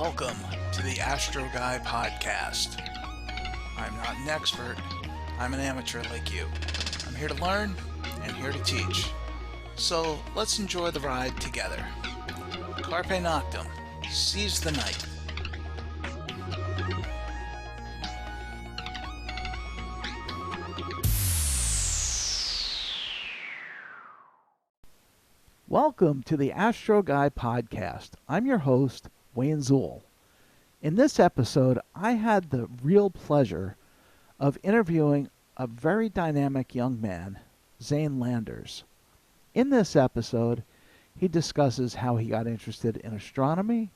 Welcome to the Astro Guy podcast. I'm not an expert, I'm an amateur like you. I'm here to learn and here to teach. So let's enjoy the ride together. Carpe Noctem, seize the night. Welcome to the Astro Guy podcast. I'm your host, Wayne Zool. In this episode, I had the real pleasure of interviewing a very dynamic young man, Zane Landers. In this episode, he discusses how he got interested in astronomy,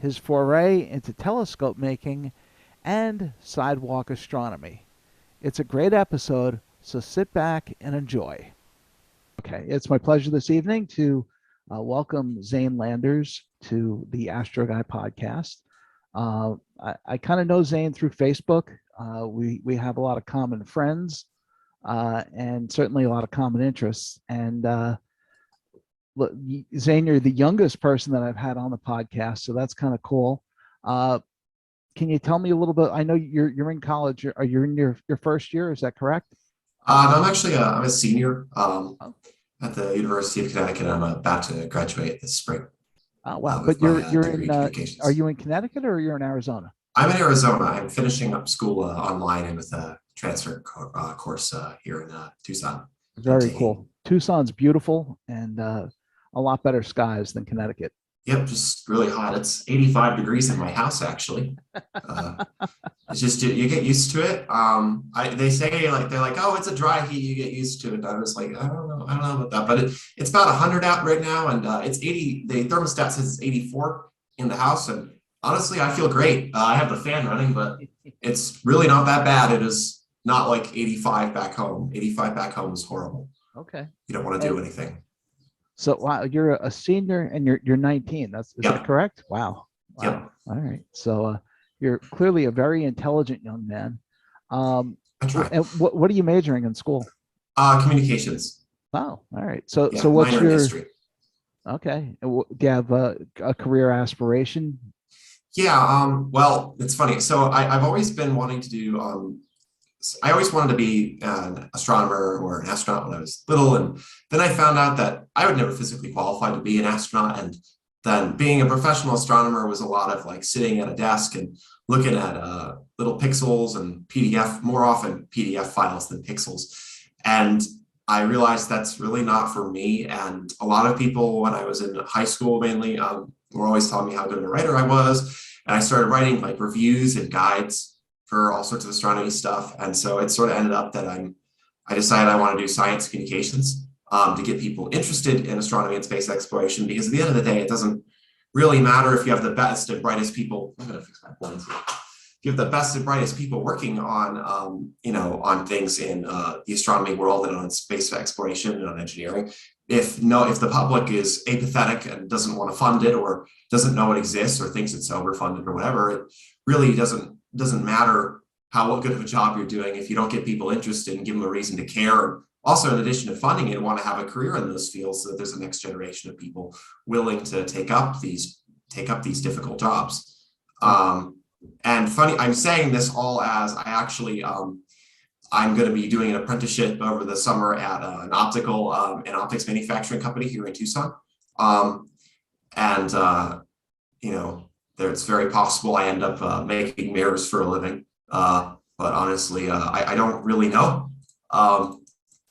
his foray into telescope making, and sidewalk astronomy. It's a great episode, so sit back and enjoy. Okay, it's my pleasure this evening to welcome Zane Landers to the Astro Guy podcast. I kind of know Zane through Facebook. We have a lot of common friends and certainly a lot of common interests. And look, Zane, you're the youngest person that I've had on the podcast, so that's kind of cool. Can you tell me a little bit? I know you're in college. Are you in your first year? Is that correct? No, I'm a senior at the University of Connecticut. I'm about to graduate this spring. Oh, wow. But you're in, are you in Connecticut or you're in Arizona? I'm in Arizona. I'm finishing up school online and with a transfer course here in Tucson. Very cool. Tucson's beautiful and a lot better skies than Connecticut. Yep, just really hot. It's 85 degrees in my house, actually. It's just, you get used to it. They say they're like, oh, it's a dry heat, you get used to it. I was like, I don't know about that, but it's about 100 out right now, and it's 80. The thermostat says it's 84 in the house, and honestly, I feel great. I have the fan running, but it's really not that bad. It is not like 85 back home. 85 back home is horrible. Okay. You don't want to do anything. So wow, you're a senior and you're 19. Is that correct? Wow. Yep. All right. So you're clearly a very intelligent young man. I try. And what are you majoring in school? Communications. Oh, all right. So Yeah, so what's minor in your history. okay? Do you have a career aspiration? Yeah. Well, it's funny. So I've always been wanting to do. I always wanted to be an astronomer or an astronaut when I was little, and then I found out that I would never physically qualify to be an astronaut. And then being a professional astronomer was a lot of like sitting at a desk and looking at little pixels and PDF, more often PDF files than pixels. And I realized that's really not for me. And a lot of people, when I was in high school mainly, were always telling me how good of a writer I was. And I started writing like reviews and guides for all sorts of astronomy stuff. And so it sort of ended up that I decided I want to do science communications to get people interested in astronomy and space exploration, because at the end of the day, it doesn't really matter if you have the best and brightest people. I'm going to fix my blinds here. If you have the best and brightest people working on, on things in the astronomy world and on space exploration and on engineering. If the public is apathetic and doesn't want to fund it or doesn't know it exists or thinks it's overfunded or whatever, it really doesn't matter what good of a job you're doing if you don't get people interested and give them a reason to care. Also, in addition to funding it, want to have a career in those fields so that there's a next generation of people willing to take up these difficult jobs. And funny, I'm saying this all as I actually I'm going to be doing an apprenticeship over the summer at an optics manufacturing company here in Tucson. It's very possible I end up making mirrors for a living. But honestly, I don't really know.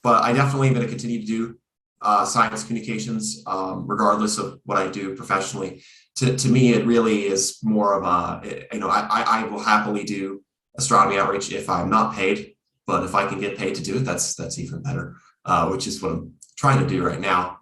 But I definitely am going to continue to do science communications, regardless of what I do professionally. To me, it really is more of I will happily do astronomy outreach if I'm not paid. But if I can get paid to do it, that's even better, which is what I'm trying to do right now.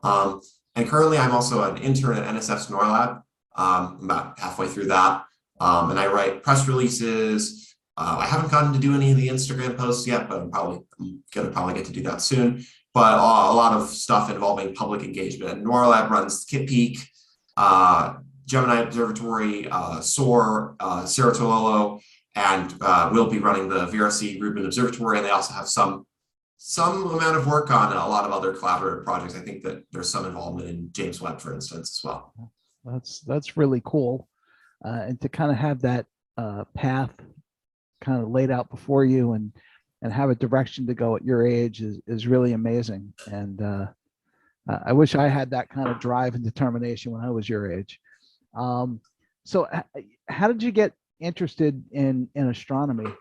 And currently, I'm also an intern at NSF's NORLab. I'm about halfway through that. And I write press releases. I haven't gotten to do any of the Instagram posts yet, but I'm gonna get to do that soon. But a lot of stuff involving public engagement. And NORLab runs Kit Peak, Gemini Observatory, SOAR, Cerro Tololo, and we'll be running the VRC Rubin Observatory. And they also have some amount of work on a lot of other collaborative projects. I think that there's some involvement in James Webb, for instance, as well. That's really cool. and to kind of have that path kind of laid out before you and have a direction to go at your age is really amazing. And I wish I had that kind of drive and determination when I was your age. So how did you get interested in astronomy?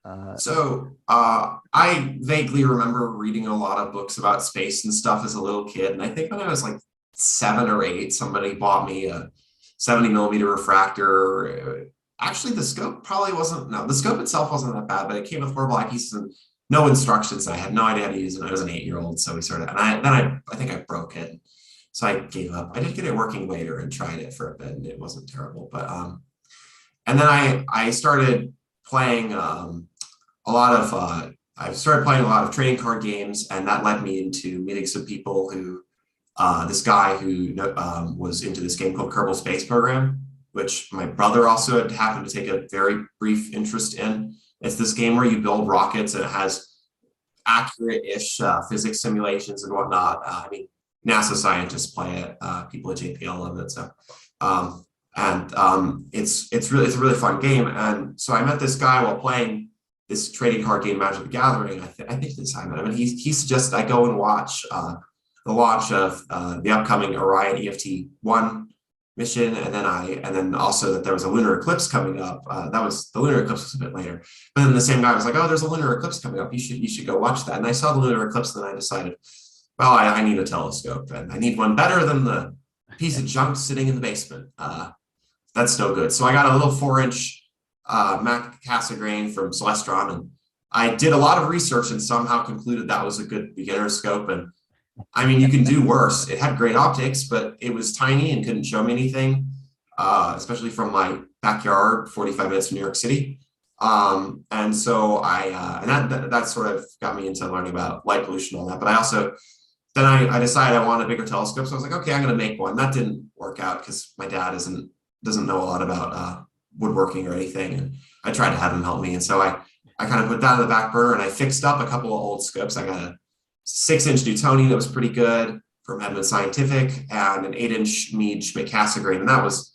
I vaguely remember reading a lot of books about space and stuff as a little kid. And I think when I was like 7 or 8, somebody bought me a 70 millimeter refractor. Actually, the scope probably wasn't, no, the scope itself wasn't that bad, but it came with 4 black pieces and no instructions. I had no idea how to use it. I was an 8-year-old. So we sort of, and I think I broke it. So I gave up. I did get it working later and tried it for a bit and it wasn't terrible. But, and then I started playing I started playing a lot of trading card games, and that led me into meeting some people who, this guy who was into this game called Kerbal Space Program, which my brother also had happened to take a very brief interest in. It's this game where you build rockets and it has accurate-ish physics simulations and whatnot. I mean, NASA scientists play it, people at JPL love it. So, it's a really fun game. And so I met this guy while playing this trading card game, Magic the Gathering. I think this time I met him, and he suggested I go and watch the launch of the upcoming Orion EFT-1 mission, and then also that there was a lunar eclipse coming up. That was the lunar eclipse was a bit later, but then the same guy was like, "Oh, there's a lunar eclipse coming up. You should go watch that." And I saw the lunar eclipse, and then I decided, well, I need a telescope, and I need one better than the piece of junk sitting in the basement. That's no good. So I got a little 4-inch Mac Cassegrain from Celestron, and I did a lot of research and somehow concluded that was a good beginner scope. And I mean, you can do worse. It had great optics, but it was tiny and couldn't show me anything, especially from my backyard, 45 minutes from New York City. And so that sort of got me into learning about light pollution and all that. But I decided I wanted a bigger telescope. So I was like, okay, I'm going to make one. That didn't work out because my dad doesn't know a lot about woodworking or anything. And I tried to have him help me. And so I kind of put that on the back burner, and I fixed up a couple of old scopes. I got a 6-inch Newtonian that was pretty good from Edmund Scientific, and an 8-inch Meade Schmidt Cassegrain, and that was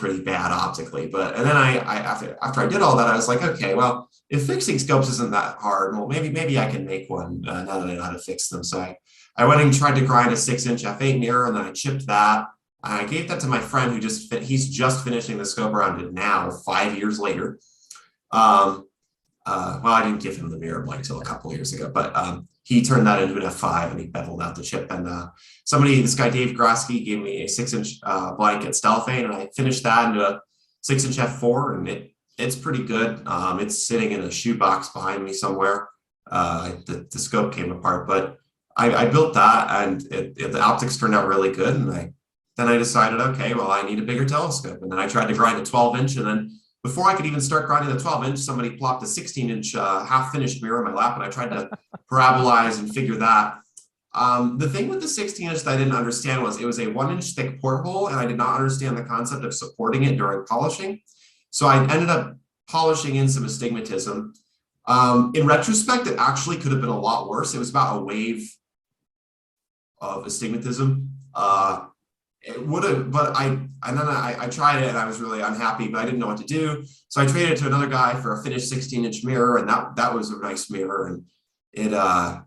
pretty bad optically. But and then after I did all that, I was like, okay, well, if fixing scopes isn't that hard, well, maybe I can make one now that I know how to fix them. So I went and tried to grind a 6-inch f8 mirror, and then I chipped that. I gave that to my friend who he's just finishing the scope around it now, 5 years later. Well, I didn't give him the mirror blank until a couple of years ago, but he turned that into an F5 and he beveled out the chip. And this guy, Dave Grosky, gave me a 6-inch blank at Stelphane, and I finished that into a 6-inch F4, and it's pretty good. It's sitting in a shoebox behind me somewhere. The scope came apart, but I built that, and the optics turned out really good. And then I decided, okay, well, I need a bigger telescope. And then I tried to grind a 12-inch, and then before I could even start grinding the 12-inch, somebody plopped a 16-inch half-finished mirror in my lap, and I tried to parabolize and figure that. The thing with the 16-inch that I didn't understand was it was a 1-inch thick porthole, and I did not understand the concept of supporting it during polishing. So I ended up polishing in some astigmatism. In retrospect, it actually could have been a lot worse. It was about a wave of astigmatism. It would have, but I tried it and I was really unhappy, but I didn't know what to do. So I traded it to another guy for a finished 16-inch mirror, and that was a nice mirror. And I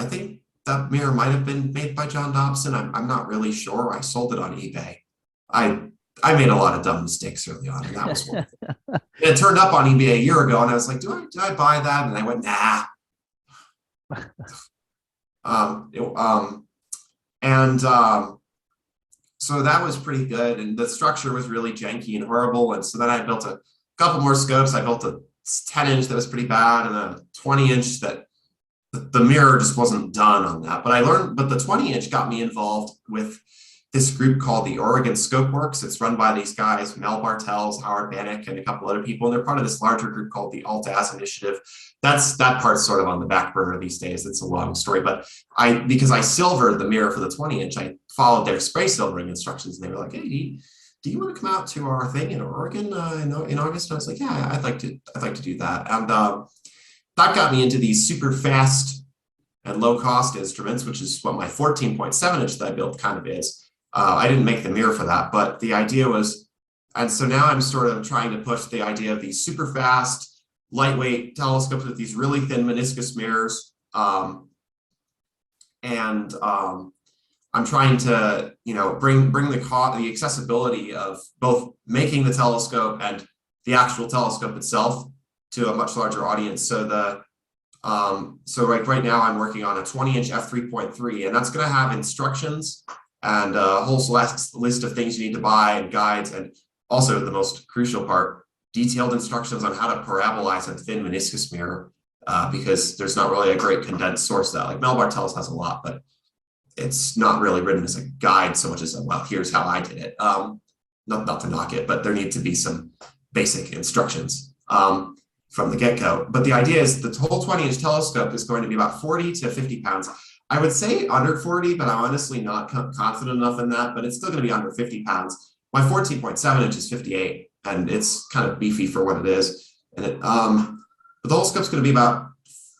think that mirror might have been made by John Dobson. I'm not really sure. I sold it on eBay. I made a lot of dumb mistakes early on, and that was one. It turned up on eBay a year ago, and I was like, did I buy that? And I went, nah. So that was pretty good, and the structure was really janky and horrible. And so then I built a couple more scopes. I built a 10-inch that was pretty bad, and a 20-inch that the mirror just wasn't done on that. But the 20-inch got me involved with this group called the Oregon Scope Works. It's run by these guys, Mel Bartels, Howard Bannock, and a couple other people. And they're part of this larger group called the Alt-Az Initiative. That part's sort of on the back burner these days. It's a long story, but because I silvered the mirror for the 20-inch, I followed their spray silvering instructions, and they were like, "Hey, do you want to come out to our thing in Oregon in August?" And I was like, "Yeah, I'd like to do that." And that got me into these super fast and low cost instruments, which is what my 14.7-inch that I built kind of is. I didn't make the mirror for that, but the idea was And so now I'm sort of trying to push the idea of these super fast, lightweight telescopes with these really thin meniscus mirrors. I'm trying to, bring the accessibility of both making the telescope and the actual telescope itself to a much larger audience. So right now I'm working on a 20-inch f3.3, and that's going to have instructions and a whole list of things you need to buy and guides, and also the most crucial part, detailed instructions on how to parabolize a thin meniscus mirror, because there's not really a great condensed source of that. Like Melbar Tells has a lot, but it's not really written as a guide so much as well, here's how I did it. Not to knock it, but there need to be some basic instructions from the get-go. But the idea is the whole 20-inch telescope is going to be about 40 to 50 pounds. I would say under 40, but I'm honestly not confident enough in that, but it's still going to be under 50 pounds. My 14.7 inch is 58, and it's kind of beefy for what it is. And but the whole scope's going to be about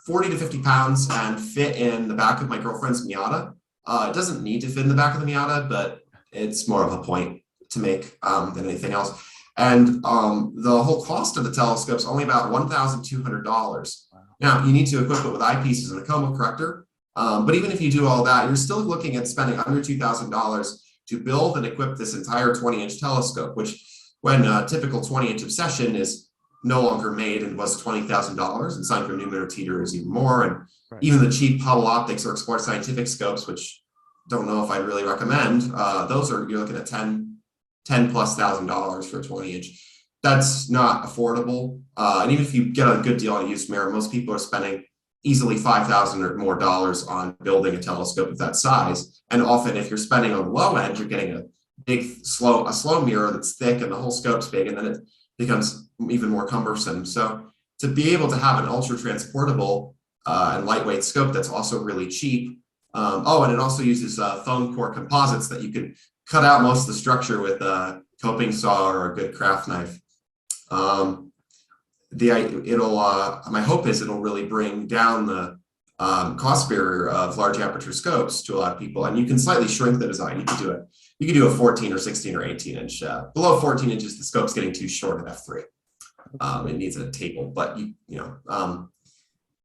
40 to 50 pounds and fit in the back of my girlfriend's Miata. It doesn't need to fit in the back of the Miata, but it's more of a point to make than anything else. And the whole cost of the telescope is only about $1,200. Wow. Now, you need to equip it with eyepieces and a coma corrector. But even if you do all that, you're still looking at spending under $2,000 to build and equip this entire 20-inch telescope, which when a typical 20-inch obsession is no longer made and was $20,000, and Sine Numeter Teeter is even more. And right. Even the cheap Hubble Optics or Explore Scientific scopes, which don't know if I'd really recommend, you're looking at $10,000+ for a 20-inch. That's not affordable. And even if you get a good deal on a used mirror, most people are spending easily $5,000 or more on building a telescope of that size. And often if you're spending on the low end, you're getting a slow mirror that's thick and the whole scope's big, and then it becomes even more cumbersome. So to be able to have an ultra transportable and lightweight scope that's also really cheap. And it also uses foam core composites that you can cut out most of the structure with a coping saw or a good craft knife. My hope is it'll really bring down the cost barrier of large aperture scopes to a lot of people, and you can slightly shrink the design. You can do a 14 or 16 or 18 inch. Below 14 inches, the scope's getting too short at f3. It needs a table, but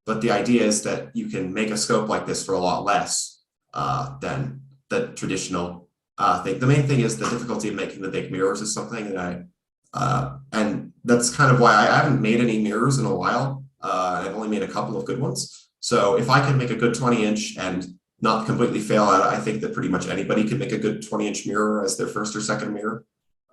but the idea is that you can make a scope like this for a lot less than the traditional thing. The main thing is the difficulty of making the big mirrors is something that and that's kind of why I haven't made any mirrors in a while. I've only made a couple of good ones. So if I can make a good 20-inch and not completely fail at it, I think that pretty much anybody could make a good 20-inch mirror as their first or second mirror.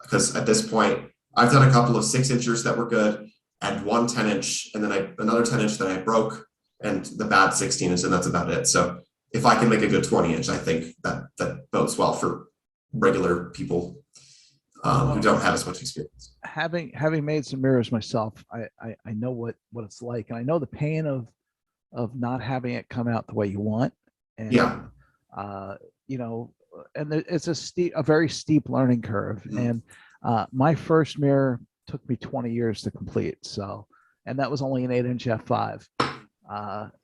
Because at this point, I've done a couple of 6-inchers that were good, and one 10-inch, and then another 10-inch that I broke, and the bad 16-inch, and that's about it. So if I can make a good 20-inch, I think that bodes well for regular people who don't have as much experience. Having made some mirrors myself, I know what it's like, and I know the pain of not having it come out the way you want. And, yeah. And it's a very steep learning curve. Mm-hmm. And my first mirror took me 20 years to complete. So, and that was only an 8-inch f5.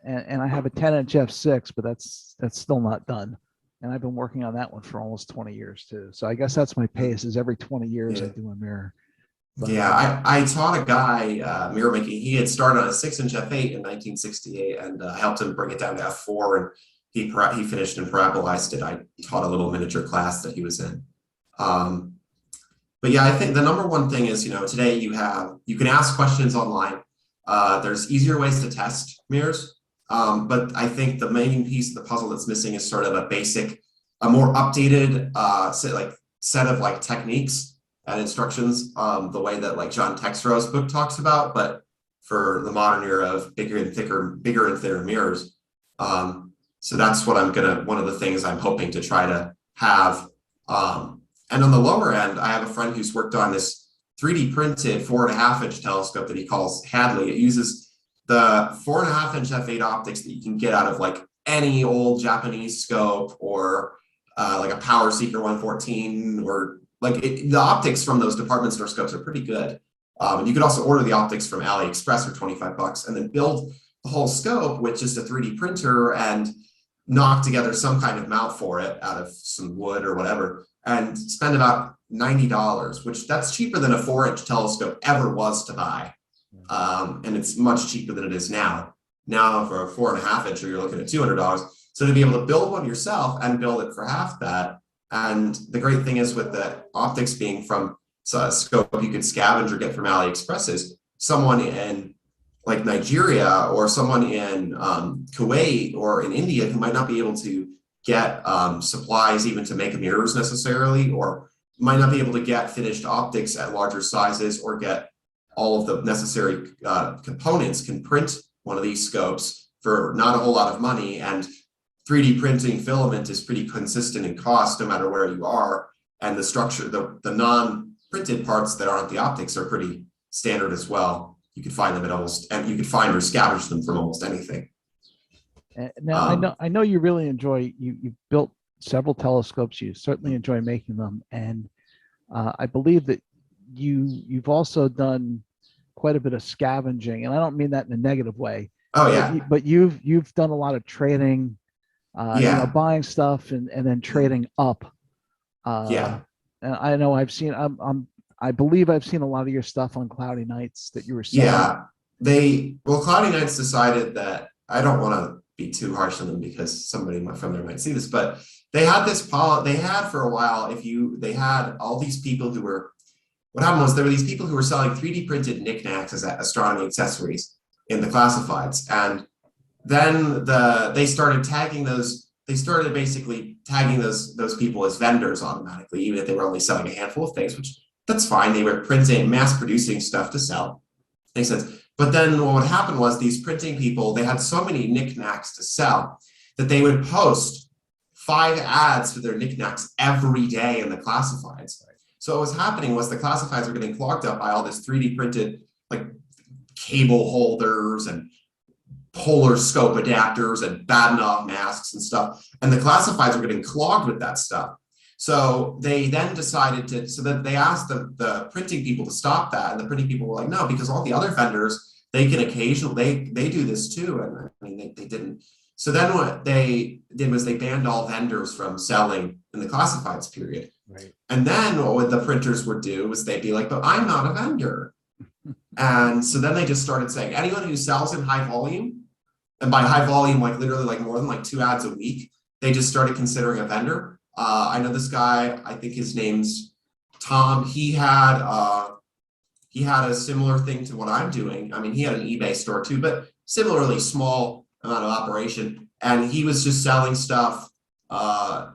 And I have a 10-inch f6, but that's still not done. And I've been working on that one for almost 20 years too. So I guess that's my pace, is every 20 years I do a mirror. But, I taught a guy mirror making. He had started on a 6-inch f8 in 1968, and I helped him bring it down to f4, and he finished and parabolized it. I taught a little miniature class that he was in. But yeah, I think the number one thing is, today you can ask questions online. There's easier ways to test mirrors. But I think the main piece of the puzzle that's missing is sort of a more updated set of techniques and instructions, the way that John Texero's book talks about, but for the modern era of bigger and thinner mirrors. So that's what one of the things I'm hoping to try to have. And on the lower end, I have a friend who's worked on this 3D printed 4.5-inch telescope that he calls Hadley. It uses the 4.5-inch f8 optics that you can get out of any old Japanese scope, or a Power Seeker 114, or the optics from those department store scopes are pretty good. And you could also order the optics from AliExpress for $25 and then build the whole scope with just a 3D printer and knock together some kind of mount for it out of some wood or whatever, and spend about $90, which that's cheaper than a 4-inch telescope ever was to buy. And it's much cheaper than it is now. Now for a 4.5-incher, you're looking at $200. So to be able to build one yourself and build it for half that, and the great thing is with the optics being from a scope you could scavenge or get from AliExpress is someone in like Nigeria or someone in Kuwait or in India who might not be able to get supplies even to make mirrors necessarily, or might not be able to get finished optics at larger sizes or get all of the necessary components, can print one of these scopes for not a whole lot of money. And 3D printing filament is pretty consistent in cost no matter where you are. And the structure, the non-printed parts that aren't the optics are pretty standard as well. You could find them at almost, and you could find or scavenge them from almost anything. Now, I know you really enjoy, you've built several telescopes. You certainly enjoy making them. And I believe that you've also done quite a bit of scavenging, and I don't mean that in a negative way. Oh yeah. But you've done a lot of trading, buying stuff and then trading up. Yeah. And I know I believe I've seen a lot of your stuff on Cloudy Nights that you were selling. Yeah. Cloudy Nights decided that, I don't want to be too harsh on them because somebody from there might see this, but they had for a while, they had all these people who were, what happened was there were these people who were selling 3D printed knickknacks as astronomy accessories in the classifieds. And then they started basically tagging those people as vendors automatically, even if they were only selling a handful of things, which that's fine. They were mass producing stuff to sell. Makes sense. But then what would happen was these printing people, they had so many knickknacks to sell that they would post 5 ads for their knickknacks every day in the classifieds. So what was happening was the classifieds were getting clogged up by all this 3D printed like cable holders and polar scope adapters and Badenoch masks and stuff. And the classifieds were getting clogged with that stuff. So they then decided they asked the printing people to stop that. And the printing people were like, no, because all the other vendors, they can occasionally, they do this too. And I mean, they didn't. So then what they did was they banned all vendors from selling in the classifieds period. Right. And then what the printers would do was they'd be like, but I'm not a vendor. And so then they just started saying anyone who sells in high volume, and by high volume, like literally like more than like 2 ads a week, they just started considering a vendor. I know this guy, I think his name's Tom. He had a similar thing to what I'm doing. I mean, he had an eBay store too, but similarly small amount of operation. And he was just selling stuff.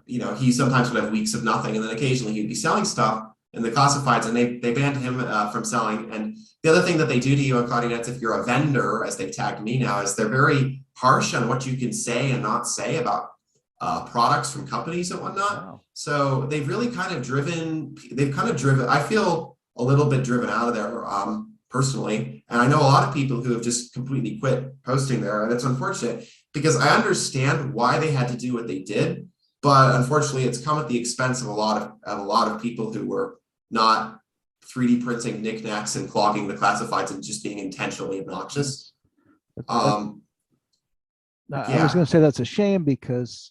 He sometimes would have weeks of nothing, and then occasionally he'd be selling stuff in the classifieds, and they banned him from selling. And the other thing that they do to you on Cloudy Nights, if you're a vendor, as they've tagged me now, is they're very harsh on what you can say and not say about products from companies and whatnot. Wow. So they've really kind of driven, I feel a little bit driven out of there personally. And I know a lot of people who have just completely quit posting there, and it's unfortunate because I understand why they had to do what they did, but unfortunately it's come at the expense of a lot of people who were not 3D printing knickknacks and clogging the classifieds and just being intentionally obnoxious. I was going to say that's a shame because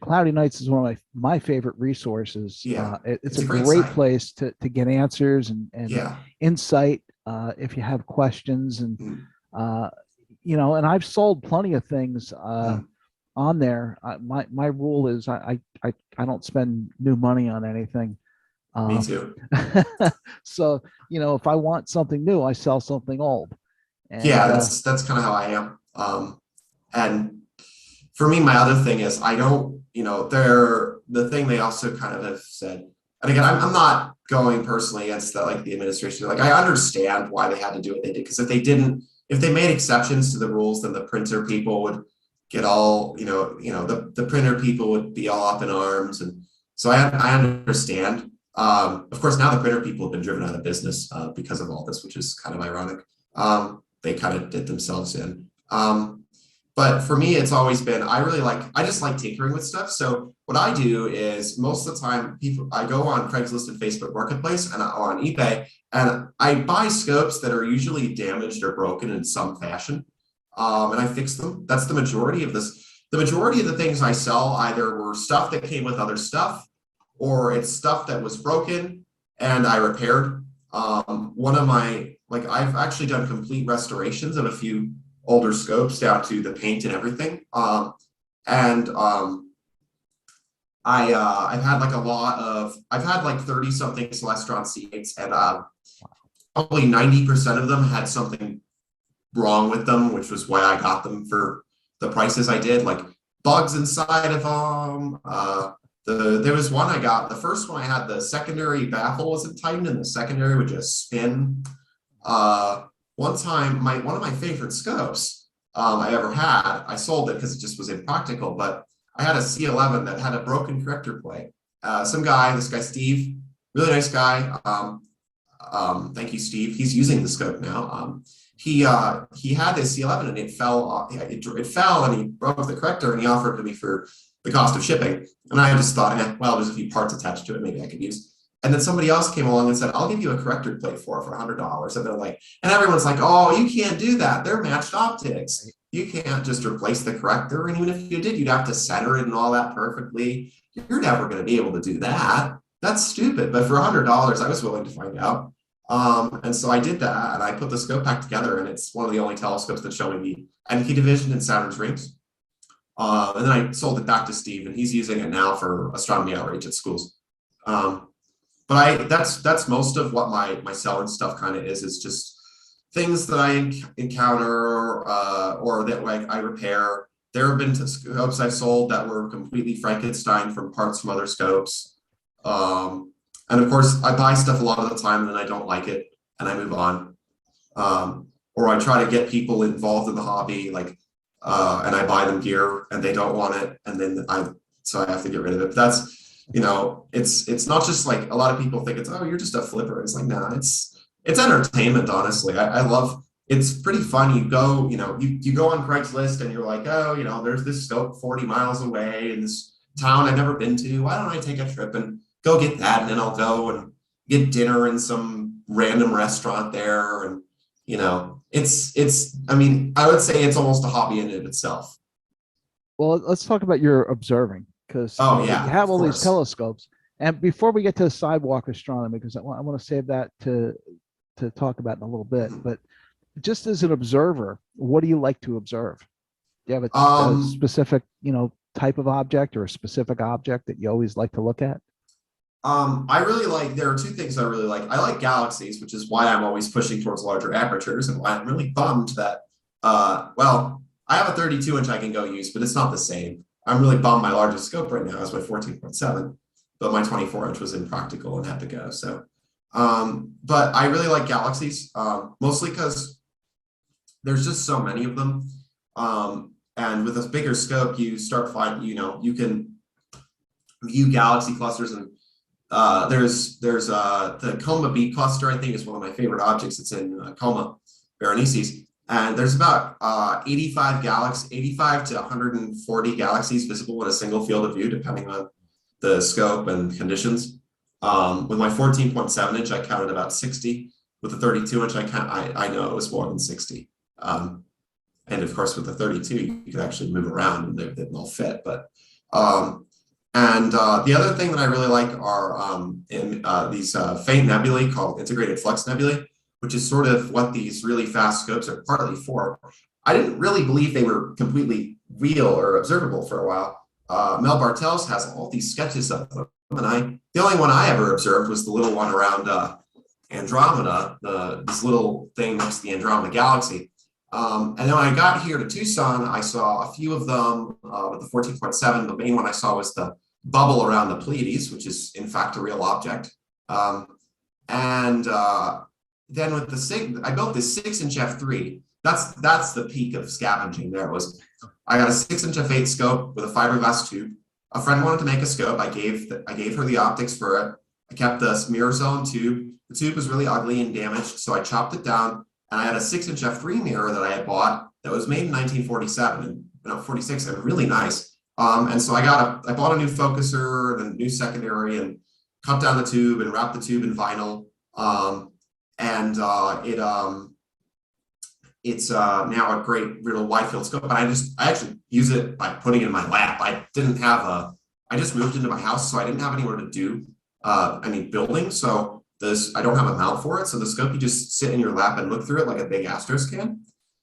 Cloudy Nights is one of my favorite resources. Yeah, it's a great place to get answers and insight if you have questions, and and I've sold plenty of things on there. My rule is I don't spend new money on anything. Me too. So if I want something new, I sell something old. And, that's kind of how I am. And for me, my other thing is I don't, the thing they also kind of have said, and again, I'm not going personally against the administration. Like, I understand why they had to do what they did, because if they made exceptions to the rules, then the printer people would get all, the printer people would be all up in arms. And so I understand. Of course, now the printer people have been driven out of business because of all this, which is kind of ironic. They kind of did themselves in. But for me, it's always been, I just like tinkering with stuff. So what I do is most of the time, I go on Craigslist and Facebook Marketplace and on eBay, and I buy scopes that are usually damaged or broken in some fashion. And I fix them. That's the majority of this. The majority of the things I sell either were stuff that came with other stuff, or it's stuff that was broken and I repaired. One of my, like, I've actually done complete restorations of a few older scopes down to the paint and everything. And I've had like I've had like 30 something Celestron C8s, and probably 90% of them had something wrong with them, which was why I got them for the prices I did, like bugs inside of them. There was one I got, the first one I had, the secondary baffle wasn't tightened and the secondary would just spin. One time, one of my favorite scopes I ever had, I sold it because it just was impractical, but I had a C11 that had a broken corrector plate. This guy Steve, really nice guy. Thank you, Steve. He's using the scope now. He had this C11 and it fell. It fell and he broke the corrector and he offered it to me for the cost of shipping. And I just thought, well, there's a few parts attached to it, maybe I could use. And then somebody else came along and said, I'll give you a corrector plate for $100. And they're like, and everyone's like, oh, you can't do that. They're matched optics. You can't just replace the corrector. And even if you did, you'd have to center it and all that perfectly. You're never going to be able to do that. That's stupid. But for $100, I was willing to find out. And so I did that and I put the scope back together, and it's one of the only telescopes that show me the NP division in Saturn's rings. And then I sold it back to Steve, and he's using it now for astronomy outreach at schools. But that's most of what my selling stuff kind of is just things that I encounter or that like I repair. There have been scopes I've sold that were completely Frankenstein from parts from other scopes. And of course, I buy stuff a lot of the time and then I don't like it and I move on. Or I try to get people involved in the hobby, like, and I buy them gear and they don't want it, and then so I have to get rid of it. But that's, it's not just like a lot of people think it's, oh, you're just a flipper. It's like, nah, it's entertainment, honestly. I love, it's pretty fun. You go, you go on Craigslist and you're like, oh, there's this scope 40 miles away in this town I've never been to. Why don't I take a trip and go get that? And then I'll go and get dinner in some random restaurant there. And, I mean, I would say it's almost a hobby in it itself. Well, let's talk about your observing, because you have all these telescopes. And before we get to sidewalk astronomy, because I want to save that to talk about in a little bit, but just as an observer, what do you like to observe? Do you have a specific, type of object or a specific object that you always like to look at? I really like, there are two things I really like. I like galaxies, which is why I'm always pushing towards larger apertures, and why I'm really bummed that, well, I have a 32-inch I can go use, but it's not the same. I'm really bummed my largest scope right now is my 14.7, but my 24-inch was impractical and had to go. So, but I really like galaxies, mostly because there's just so many of them. And with a bigger scope, you start finding, you can view galaxy clusters, and there's the Coma B cluster, I think, is one of my favorite objects. It's in Coma Berenices, and there's about 85 to 140 galaxies visible in a single field of view, depending on the scope and conditions. With my 14.7-inch, I counted about 60. With the 32-inch, I know it was more than 60. And of course, with the 32, you could actually move around and they didn't all fit. But the other thing that I really like are these faint nebulae called integrated flux nebulae, which is sort of what these really fast scopes are partly for. I didn't really believe they were completely real or observable for a while. Mel Bartels has all these sketches of them, and the only one I ever observed was the little one around Andromeda, this little thing next to the Andromeda galaxy. And then when I got here to Tucson, I saw a few of them with the 14.7. The main one I saw was the bubble around the Pleiades, which is in fact a real object. Then with the SIG, I built this 6-inch f3. That's the peak of scavenging. I got a 6-inch f8 scope with a fiberglass tube. A friend wanted to make a scope. I gave her the optics for it. I kept the mirror zone tube. The tube was really ugly and damaged, so I chopped it down. And I had a 6-inch f3 mirror that I had bought that was made in 1947 and 46, and really nice. And so I bought a new focuser and a new secondary and cut down the tube and wrapped the tube in vinyl. It's now a great little wide field scope. But I actually use it by putting it in my lap. I I just moved into my house, so I didn't have anywhere to do any building. So I don't have a mount for it. So the scope, you just sit in your lap and look through it like a big astro scan.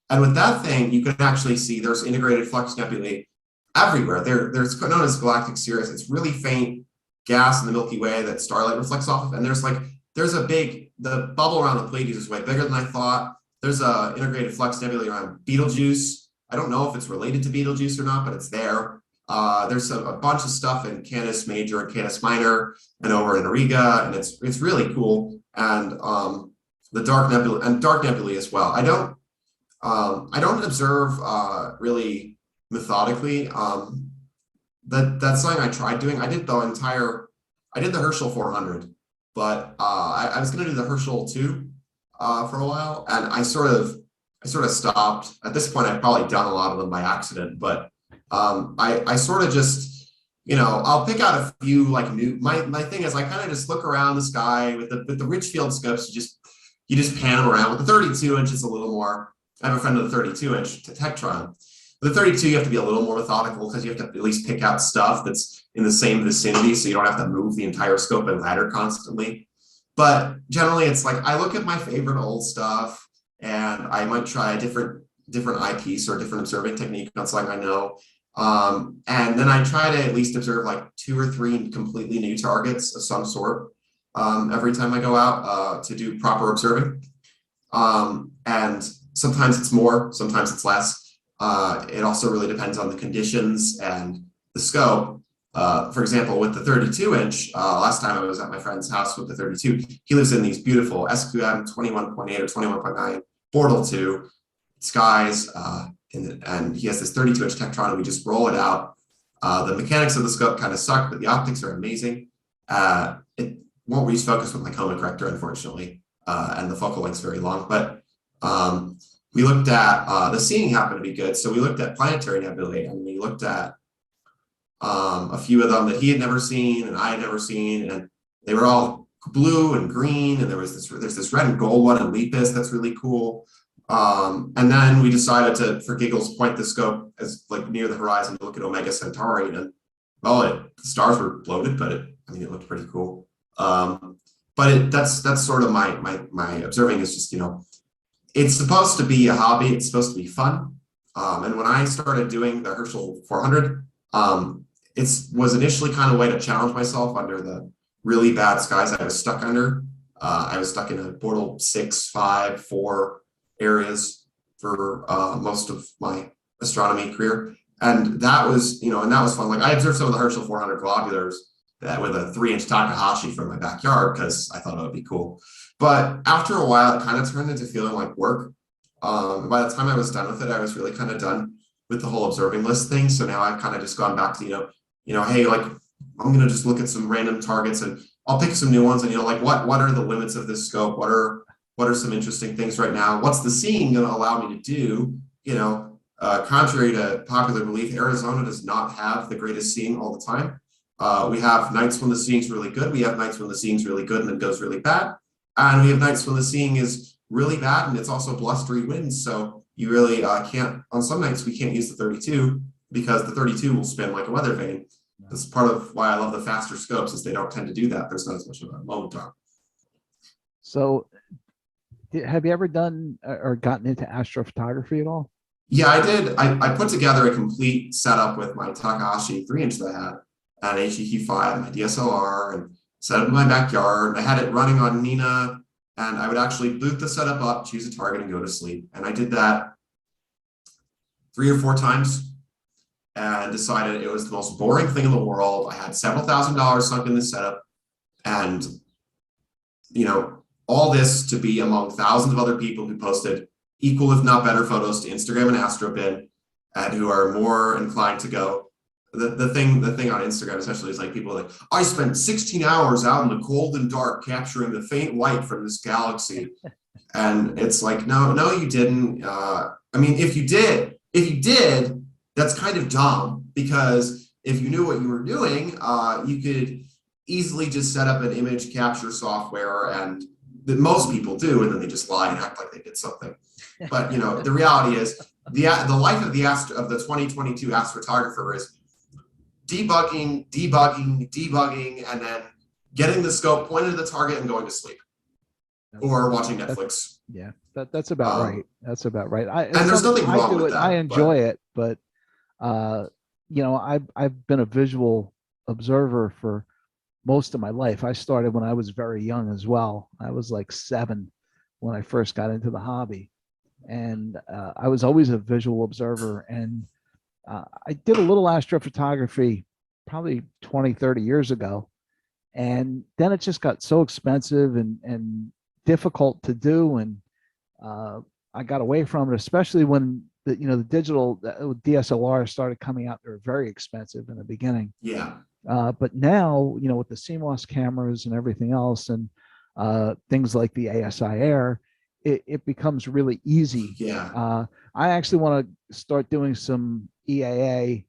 And with that thing, you can actually see there's integrated flux nebulae everywhere. There's known as galactic cirrus. It's really faint gas in the Milky Way that starlight reflects off of. And the bubble around the Pleiades is way bigger than I thought. There's a integrated flux nebulae around Betelgeuse. I don't know if it's related to Betelgeuse or not, but it's there. There's a bunch of stuff in Canis Major and Canis Minor and over in Auriga, and it's really cool. And the dark nebulae as well. I don't observe really methodically. That's something I tried doing. I did the Herschel 400, but I was going to do the Herschel 2 for a while, and I sort of stopped. At this point, I've probably done a lot of them by accident, but I sort of just, I'll pick out a few like new. My thing is I kind of just look around the sky with the Ridgefield scopes. You just pan them around. With the 32 inch, it's a little more. I have a friend with a 32 inch Tektron. With the 32, you have to be a little more methodical because you have to at least pick out stuff that's in the same vicinity, so you don't have to move the entire scope and ladder constantly. But generally, it's like I look at my favorite old stuff, and I might try a different eyepiece or a different observing technique on something I know. And then I try to at least observe like 2 or 3 completely new targets of some sort every time I go out to do proper observing. And sometimes it's more, sometimes it's less. It also really depends on the conditions and the scope. For example, with the 32 inch, last time I was at my friend's house with the 32, he lives in these beautiful SQM 21.8 or 21.9 Bortle 2 skies. And he has this 32 inch Tektron, and we just roll it out. The mechanics of the scope kind of suck, but the optics are amazing. It won't reach focus with my coma corrector, unfortunately, and the focal length's very long. But we looked at the seeing happened to be good, so we looked at planetary nebulae, and we looked at a few of them that he had never seen and I had never seen, and they were all blue and green, and there's this red and gold one in Lepus that's really cool. And then we decided to, for giggles, point the scope as like near the horizon to look at Omega Centauri, and the stars were bloated, but it looked pretty cool. But that's sort of my observing is just, it's supposed to be a hobby. It's supposed to be fun. And when I started doing the Herschel 400, it was initially kind of a way to challenge myself under the really bad skies I was stuck under. I was stuck in a Bortle 6, 5, 4 areas for most of my astronomy career. And that was, and that was fun. Like I observed some of the Herschel 400 globulars with a 3-inch Takahashi from my backyard because I thought it would be cool. But after a while, it kind of turned into feeling like work. By the time I was done with it, I was really kind of done with the whole observing list thing. So now I've kind of just gone back to, hey, like I'm going to just look at some random targets and I'll pick some new ones and, like what are the limits of this scope? What are some interesting things right now? What's the seeing going to allow me to do? Contrary to popular belief, Arizona does not have the greatest seeing all the time. We have nights when the seeing's really good. We have nights when the seeing's really good and then goes really bad. And we have nights when the seeing is really bad and it's also blustery winds. So you really can't, on some nights we can't use the 32 because the 32 will spin like a weather vane. That's part of why I love the faster scopes is they don't tend to do that. There's not as much of a moment on. So have you ever done or gotten into astrophotography at all? Yeah, I did. I put together a complete setup with my Takahashi 3-inch that I had, an HEQ5, my DSLR, and set up in my backyard. I had it running on Nina, and I would actually boot the setup up, choose a target, and go to sleep. And I did that 3 or 4 times and decided it was the most boring thing in the world. I had several $1,000s sunk in this setup, and all this to be among thousands of other people who posted equal, if not better, photos to Instagram and AstroBin, and who are more inclined to go. The thing on Instagram especially is like people are like, I spent 16 hours out in the cold and dark capturing the faint light from this galaxy. And it's like, no, you didn't. If you did, that's kind of dumb, because if you knew what you were doing, you could easily just set up an image capture software, and that most people do, and then they just lie and act like they did something. But the reality is the life of the 2022 astrophotographer is debugging, and then getting the scope pointed at the target and going to sleep or watching Netflix. That's about right. That's about right. And there's nothing wrong with that. I enjoy it, but I've been a visual observer for most of my life. I started when I was very young as well. I was like 7 when I first got into the hobby, and I was always a visual observer. And I did a little astrophotography probably 20, 30 years ago, and then it just got so expensive and difficult to do, and I got away from it, especially when the digital DSLR started coming out. They were very expensive in the beginning. Yeah. But now, with the CMOS cameras and everything else, and things like the ASI Air, it becomes really easy. Yeah. I actually want to start doing some EAA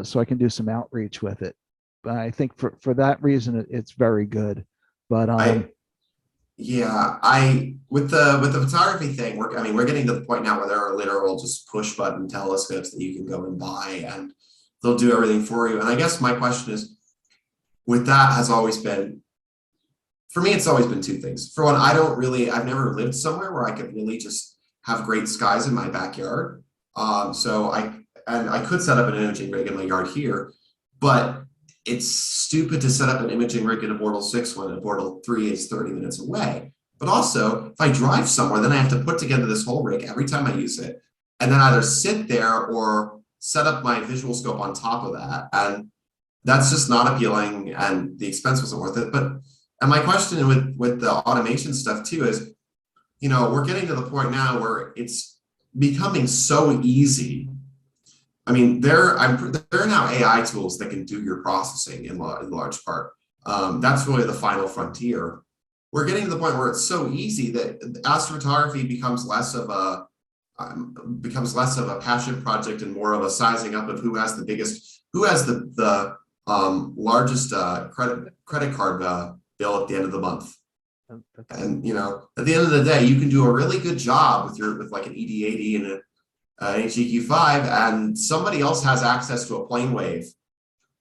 so I can do some outreach with it. But I think for that reason, it's very good. But with the photography thing, we're getting to the point now where there are literal just push button telescopes that you can go and buy, and they'll do everything for you. And I guess my question is, with that has always been, for me, it's always been two things. For one, I've never lived somewhere where I could really just have great skies in my backyard. So I could set up an imaging rig in my yard here, but it's stupid to set up an imaging rig in a Bortle 6 when a Bortle 3 is 30 minutes away. But also, if I drive somewhere, then I have to put together this whole rig every time I use it, and then either sit there or set up my visual scope on top of that. And that's just not appealing, and the expense wasn't worth it. And my question with the automation stuff too is, we're getting to the point now where it's becoming so easy. I mean, there are now AI tools that can do your processing in large part. That's really the final frontier. We're getting to the point where it's so easy that astrophotography becomes less of a passion project and more of a sizing up of who has the largest credit card bill at the end of the month. And at the end of the day, you can do a really good job with like an ED80 and an HEQ5, and somebody else has access to a plane wave,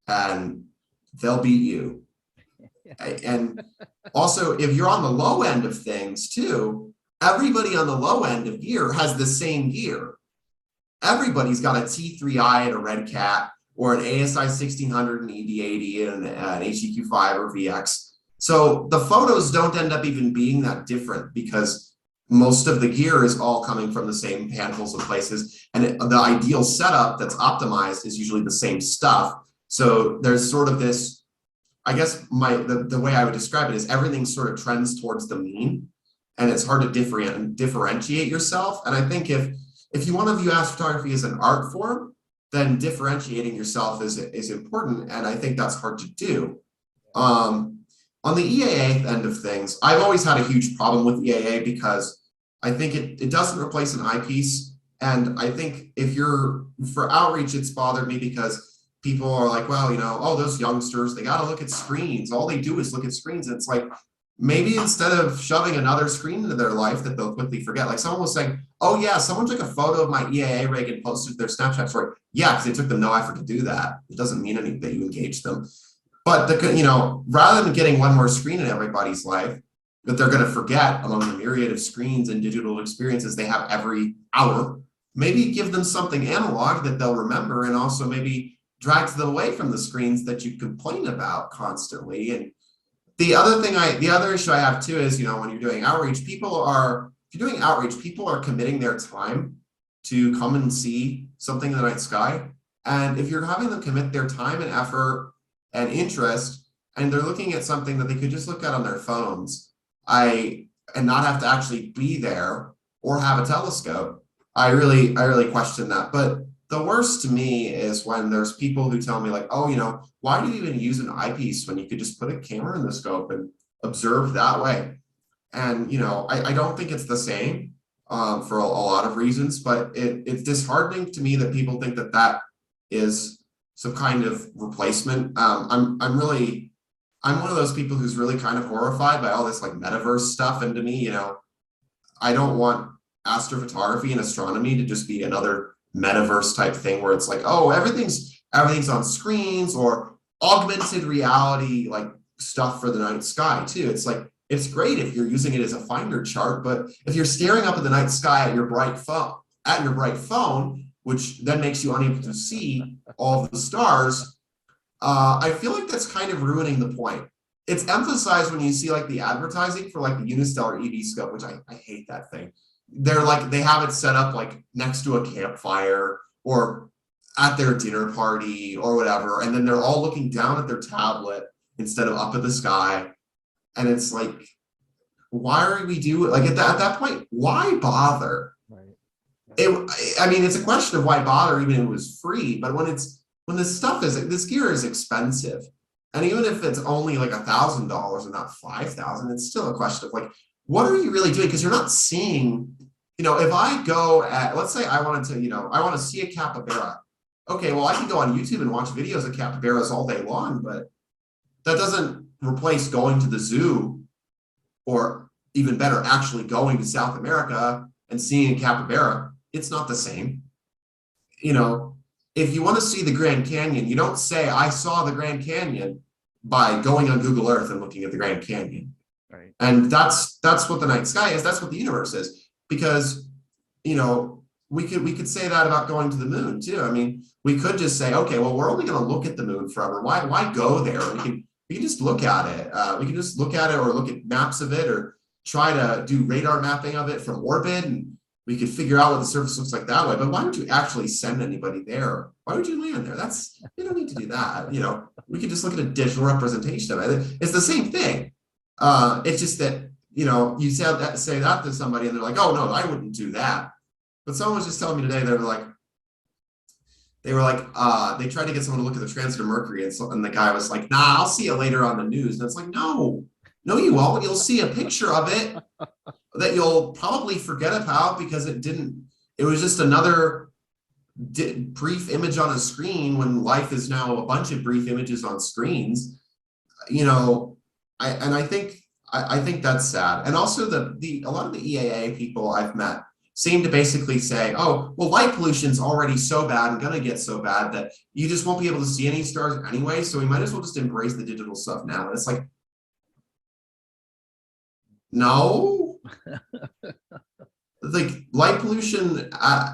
and they'll beat you. And also, if you're on the low end of things too, everybody on the low end of gear has the same gear. Everybody's got a T3i and a Red Cat, or an ASI 1600 and ED80 and an HEQ5 or VX. So the photos don't end up even being that different, because most of the gear is all coming from the same handfuls of places, and the ideal setup that's optimized is usually the same stuff. So there's sort of this, I guess the way I would describe it is everything sort of trends towards the mean, and it's hard to differentiate yourself. And I think if you want to view astrophotography as an art form, then differentiating yourself is important, and I think that's hard to do. On the EAA end of things, I've always had a huge problem with EAA because I think it doesn't replace an eyepiece. And I think for outreach, it's bothered me because people are like, well, oh, those youngsters, they got to look at screens. All they do is look at screens. And it's like, maybe instead of shoving another screen into their life that they'll quickly forget, like someone was saying, oh yeah, someone took a photo of my EAA rig and posted their Snapchat story. Yeah, because it took them no effort to do that. It doesn't mean anything that you engage them. But rather than getting one more screen in everybody's life that they're going to forget among the myriad of screens and digital experiences they have every hour, maybe give them something analog that they'll remember, and also maybe drag them away from the screens that you complain about constantly. And the other issue I have too is, when you're doing outreach, people are committing their time to come and see something in the night sky. And if you're having them commit their time and effort and interest, and they're looking at something that they could just look at on their phones, and not have to actually be there or have a telescope, I really question that. But the worst to me is when there's people who tell me like, oh, why do you even use an eyepiece when you could just put a camera in the scope and observe that way? And I don't think it's the same for a lot of reasons, but it's disheartening to me that people think that is some kind of replacement. I'm one of those people who's really kind of horrified by all this like metaverse stuff. And to me, I don't want astrophotography and astronomy to just be another metaverse type thing where it's like, oh, everything's everything's on screens, or augmented reality, like stuff for the night sky too. It's like, it's great if you're using it as a finder chart, but if you're staring up at the night sky at your bright phone, which then makes you unable to see all of the stars, I feel like that's kind of ruining the point. It's emphasized when you see like the advertising for like the Unistellar EV scope, which I hate that thing. They're like, they have it set up like next to a campfire or at their dinner party or whatever, and then they're all looking down at their tablet instead of up at the sky. And it's like, why are we doing, like, at that point, why bother? Right. I mean, it's a question of why bother, even if it was free. But when this gear is expensive, and even if it's only like $1,000 and not 5,000, it's still a question of like, what are you really doing? Because you're not seeing, if I go let's say I want to see a capybara. Okay, well, I can go on YouTube and watch videos of capybaras all day long, but that doesn't replace going to the zoo, or even better, actually going to South America and seeing a capybara. It's not the same. If you want to see the Grand Canyon, you don't say, I saw the Grand Canyon, by going on Google Earth and looking at the Grand Canyon. Right. And that's what the night sky is. That's what the universe is. Because, we could say that about going to the moon too. I mean, we could just say, okay, well, we're only going to look at the moon forever. Why go there? We can just look at it. We can just look at it, or look at maps of it, or try to do radar mapping of it from orbit, and we could figure out what the surface looks like that way. But why would you actually send anybody there? Why would you land there? You don't need to do that. We could just look at a digital representation of it. It's the same thing. It's just that, you say that to somebody and they're like, oh no, I wouldn't do that. But someone was just telling me today, they tried to get someone to look at the transit of Mercury, and the guy was like, nah, I'll see it later on the news. And it's like, no, you won't. You'll see a picture of it that you'll probably forget about, because it was just another brief image on a screen, when life is now a bunch of brief images on screens. I think that's sad. And also a lot of the EAA people I've met seem to basically say, oh, well, light pollution's already so bad and gonna get so bad that you just won't be able to see any stars anyway, so we might as well just embrace the digital stuff now. And it's like, no. Like, light pollution,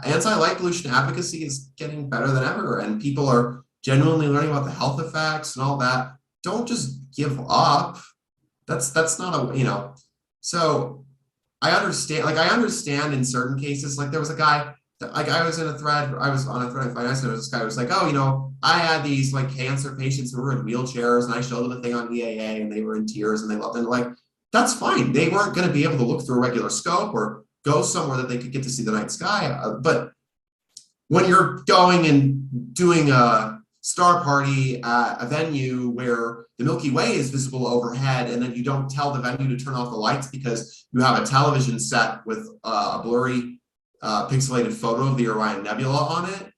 anti-light pollution advocacy is getting better than ever, and people are genuinely learning about the health effects and all that. Don't just give up. That's not so I understand in certain cases. Like, there was a guy, like, I was on a thread finance, and there was this guy who was like, oh, I had these like cancer patients who were in wheelchairs, and I showed them a thing on EAA, and they were in tears, and they loved it. Like, that's fine. They weren't going to be able to look through a regular scope or go somewhere that they could get to see the night sky. But when you're going and doing a star party at a venue where the Milky Way is visible overhead, and then you don't tell the venue to turn off the lights because you have a television set with a blurry pixelated photo of the Orion Nebula on it.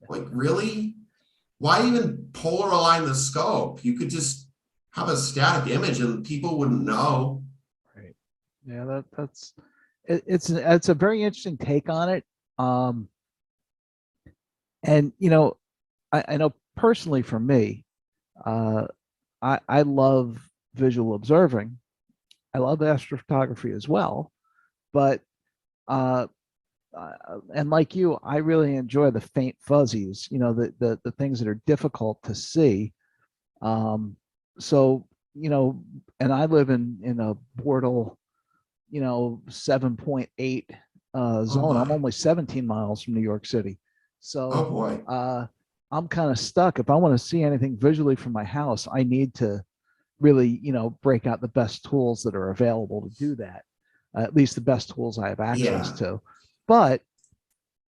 Like, really? Why even polar align the scope? You could just have a static image and people wouldn't know. Right. Yeah, it's a very interesting take on it. And I know personally for me, I love visual observing. I love astrophotography as well, but and like you, I really enjoy the faint fuzzies, the things that are difficult to see. So, and I live in a Bortle, 7.8 zone. I'm only 17 miles from New York City. So, oh boy. I'm kind of stuck. If I want to see anything visually from my house, I need to really, break out the best tools that are available to do that. At least the best tools I have access to. But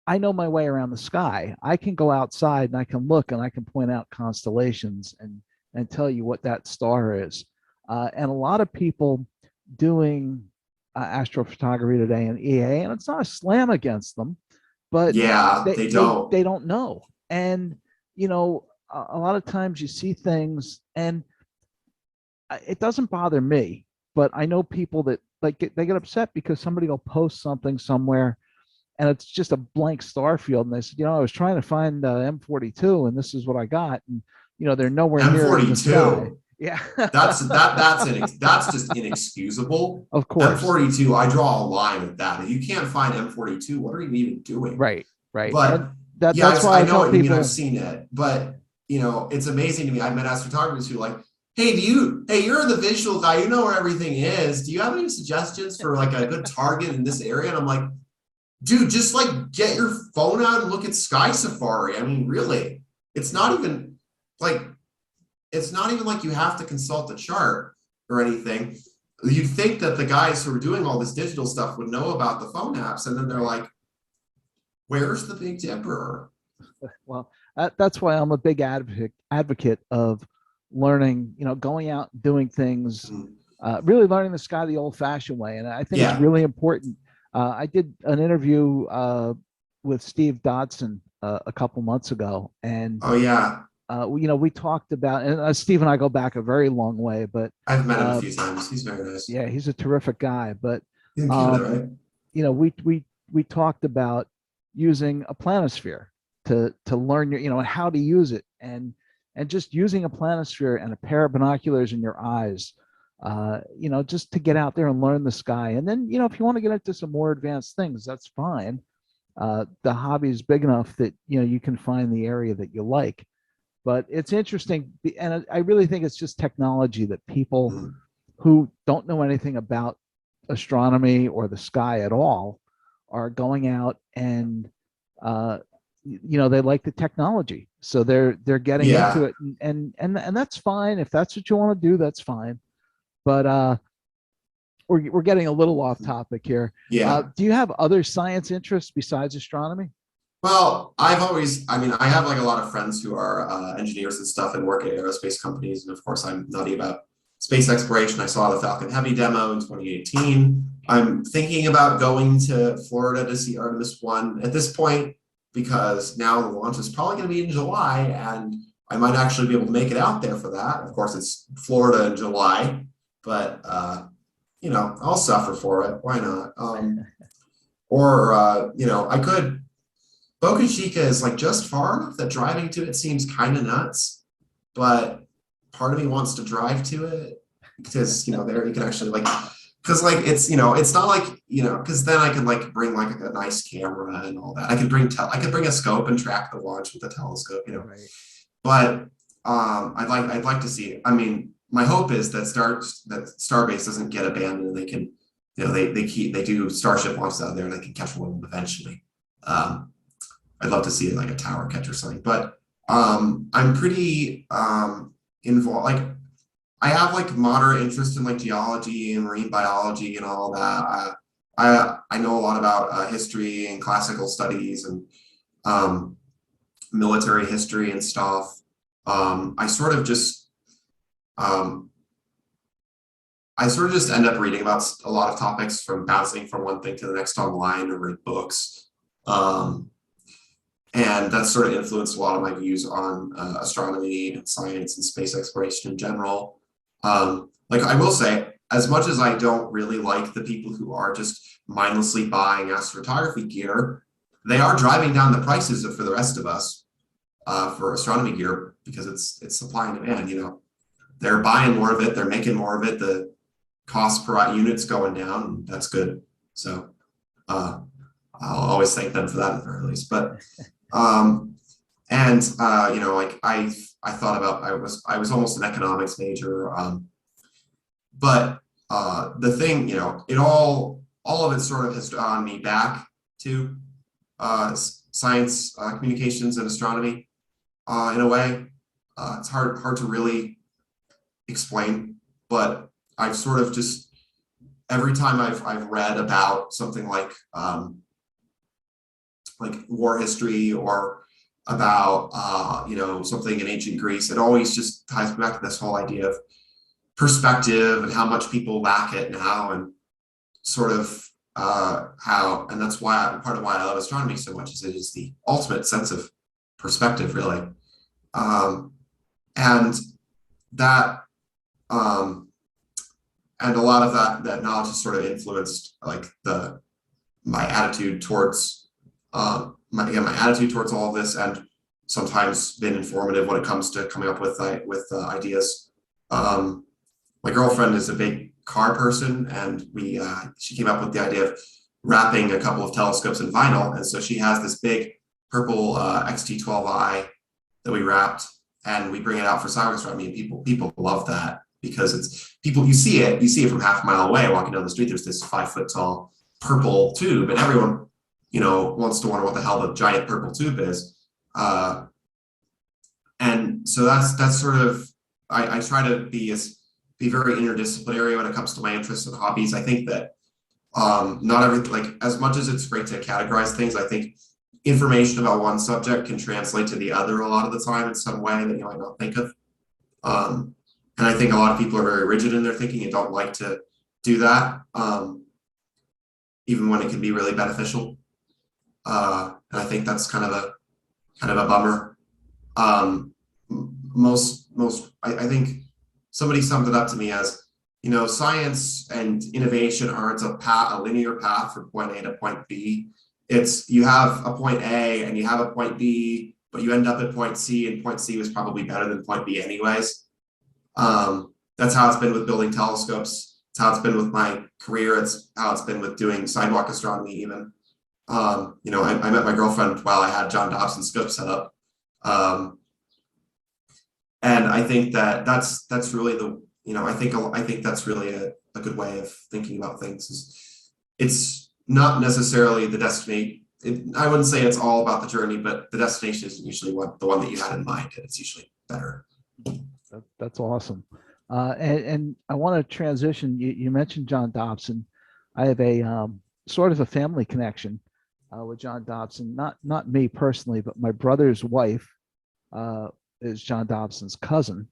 I know my way around the sky. I can go outside and I can look and I can point out constellations and tell you what that star is. And a lot of people doing astrophotography today in EA, and it's not a slam against them, but they don't know. And a lot of times you see things, and it doesn't bother me, but I know people that they get upset because somebody will post something somewhere, and it's just a blank star field. And they said, I was trying to find M42, and this is what I got. And they're nowhere near it in the sky. M42. Yeah. That's just inexcusable. Of course. M42, I draw a line at that. If you can't find M42, what are you even doing? Right. Right. But And yeah, that's why I I know tell what you mean. I've people. seen it, but it's amazing to me. I've met astrophotographers who like, hey, you're the visual guy, you know where everything is. Do you have any suggestions for like a good target in this area? And I'm like, dude, just like get your phone out and look at Sky Safari. I mean, really, it's not even like you have to consult the chart or anything. You'd think that the guys who are doing all this digital stuff would know about the phone apps, and then they're like, where's the Big Dipper? Well, that's why I'm a big advocate of learning, going out and doing things, really learning the sky the old-fashioned way. And I think it's really important. I did an interview with Steve Dodson a couple months ago, and oh yeah, we talked about, and Steve and I go back a very long way, but I've met him a few times. He's very nice. yeah, he's a terrific guy. But He's in Canada, right? we talked about using a planisphere to learn how to use it, and just using a planisphere and a pair of binoculars in your eyes, just to get out there and learn the sky. And then if you want to get into some more advanced things, that's fine. The hobby is big enough that you can find the area that you like. But it's interesting, and I really think it's just technology that people who don't know anything about astronomy or the sky at all are going out, and they like the technology, so they're getting into it, and that's fine. If that's what you want to do, that's fine. But we're getting a little off topic here. Do you have other science interests besides astronomy? Well, I have like a lot of friends who are engineers and stuff and work at aerospace companies. And of course, I'm nutty about space exploration. I saw the Falcon Heavy demo in 2018. I'm thinking about going to Florida to see Artemis 1 at this point, because now the launch is probably going to be in July, and I might actually be able to make it out there for that. Of course, it's Florida in July, but I'll suffer for it. Why not? I could. Boca Chica is like just far enough that driving to it seems kind of nuts, but part of me wants to drive to it because there you can actually because it's not like because then I can like bring like a nice camera and all that. I could bring a scope and track the launch with the telescope, Right. But I'd like to see. I mean, my hope is that Starbase doesn't get abandoned, and they can they do Starship launches out there, and they can catch one eventually. I'd love to see like a tower catch or something, but I'm pretty involved. Like I have like moderate interest in like geology and marine biology and all that. I know a lot about history and classical studies and military history and stuff. I sort of just end up reading about a lot of topics from bouncing from one thing to the next online or read books. And that's sort of influenced a lot of my views on astronomy and science and space exploration in general. Like I will say, as much as I don't really like the people who are just mindlessly buying astrophotography gear, they are driving down the prices for the rest of us for astronomy gear, because it's supply and demand. They're buying more of it, they're making more of it, the cost per unit's going down. That's good. So I'll always thank them for that at the very least. But like I thought about, I was almost an economics major, but the thing, all of it sort of has drawn me back to science, communications, and astronomy in a way. It's hard to really explain, but I've sort of just, every time I've read about something like war history or about something in ancient Greece, it always just ties back to this whole idea of perspective and how much people lack it now, and sort of how, and that's why part of why I love astronomy so much, is it is the ultimate sense of perspective, really. And that and a lot of that knowledge has sort of influenced like my attitude towards my attitude towards all of this, and sometimes been informative when it comes to coming up with ideas. My girlfriend is a big car person, and she came up with the idea of wrapping a couple of telescopes in vinyl, and so she has this big purple XT12i that we wrapped, and we bring it out for sidewalk astronomy, and people love that because it's you see it from half a mile away walking down the street. There's this 5-foot tall purple tube, and everyone wants to wonder what the hell the giant purple tube is. And so that's sort of I try to be very interdisciplinary when it comes to my interests and hobbies. I think that not everything, as much as it's great to categorize things, I think information about one subject can translate to the other a lot of the time in some way that you might not think of. And I think a lot of people are very rigid in their thinking and don't like to do that, even when it can be really beneficial. And I think that's kind of a bummer. I think somebody summed it up to me as, science and innovation aren't a linear path from point A to point B. It's you have a point A and you have a point B, but you end up at point C, and point C was probably better than point B anyways. That's how it's been with building telescopes. It's how it's been with my career. It's how it's been with doing sidewalk astronomy even. I met my girlfriend while I had John Dobson's scope set up. And I think that's really I think that's really a good way of thinking about things. It's not necessarily the destination. I wouldn't say it's all about the journey, but the destination is usually the one that you had in mind, and it's usually better. That's awesome. And I want to transition. You mentioned John Dobson. I have a sort of a family connection with John Dobson. Not me personally, but my brother's wife is John Dobson's cousin.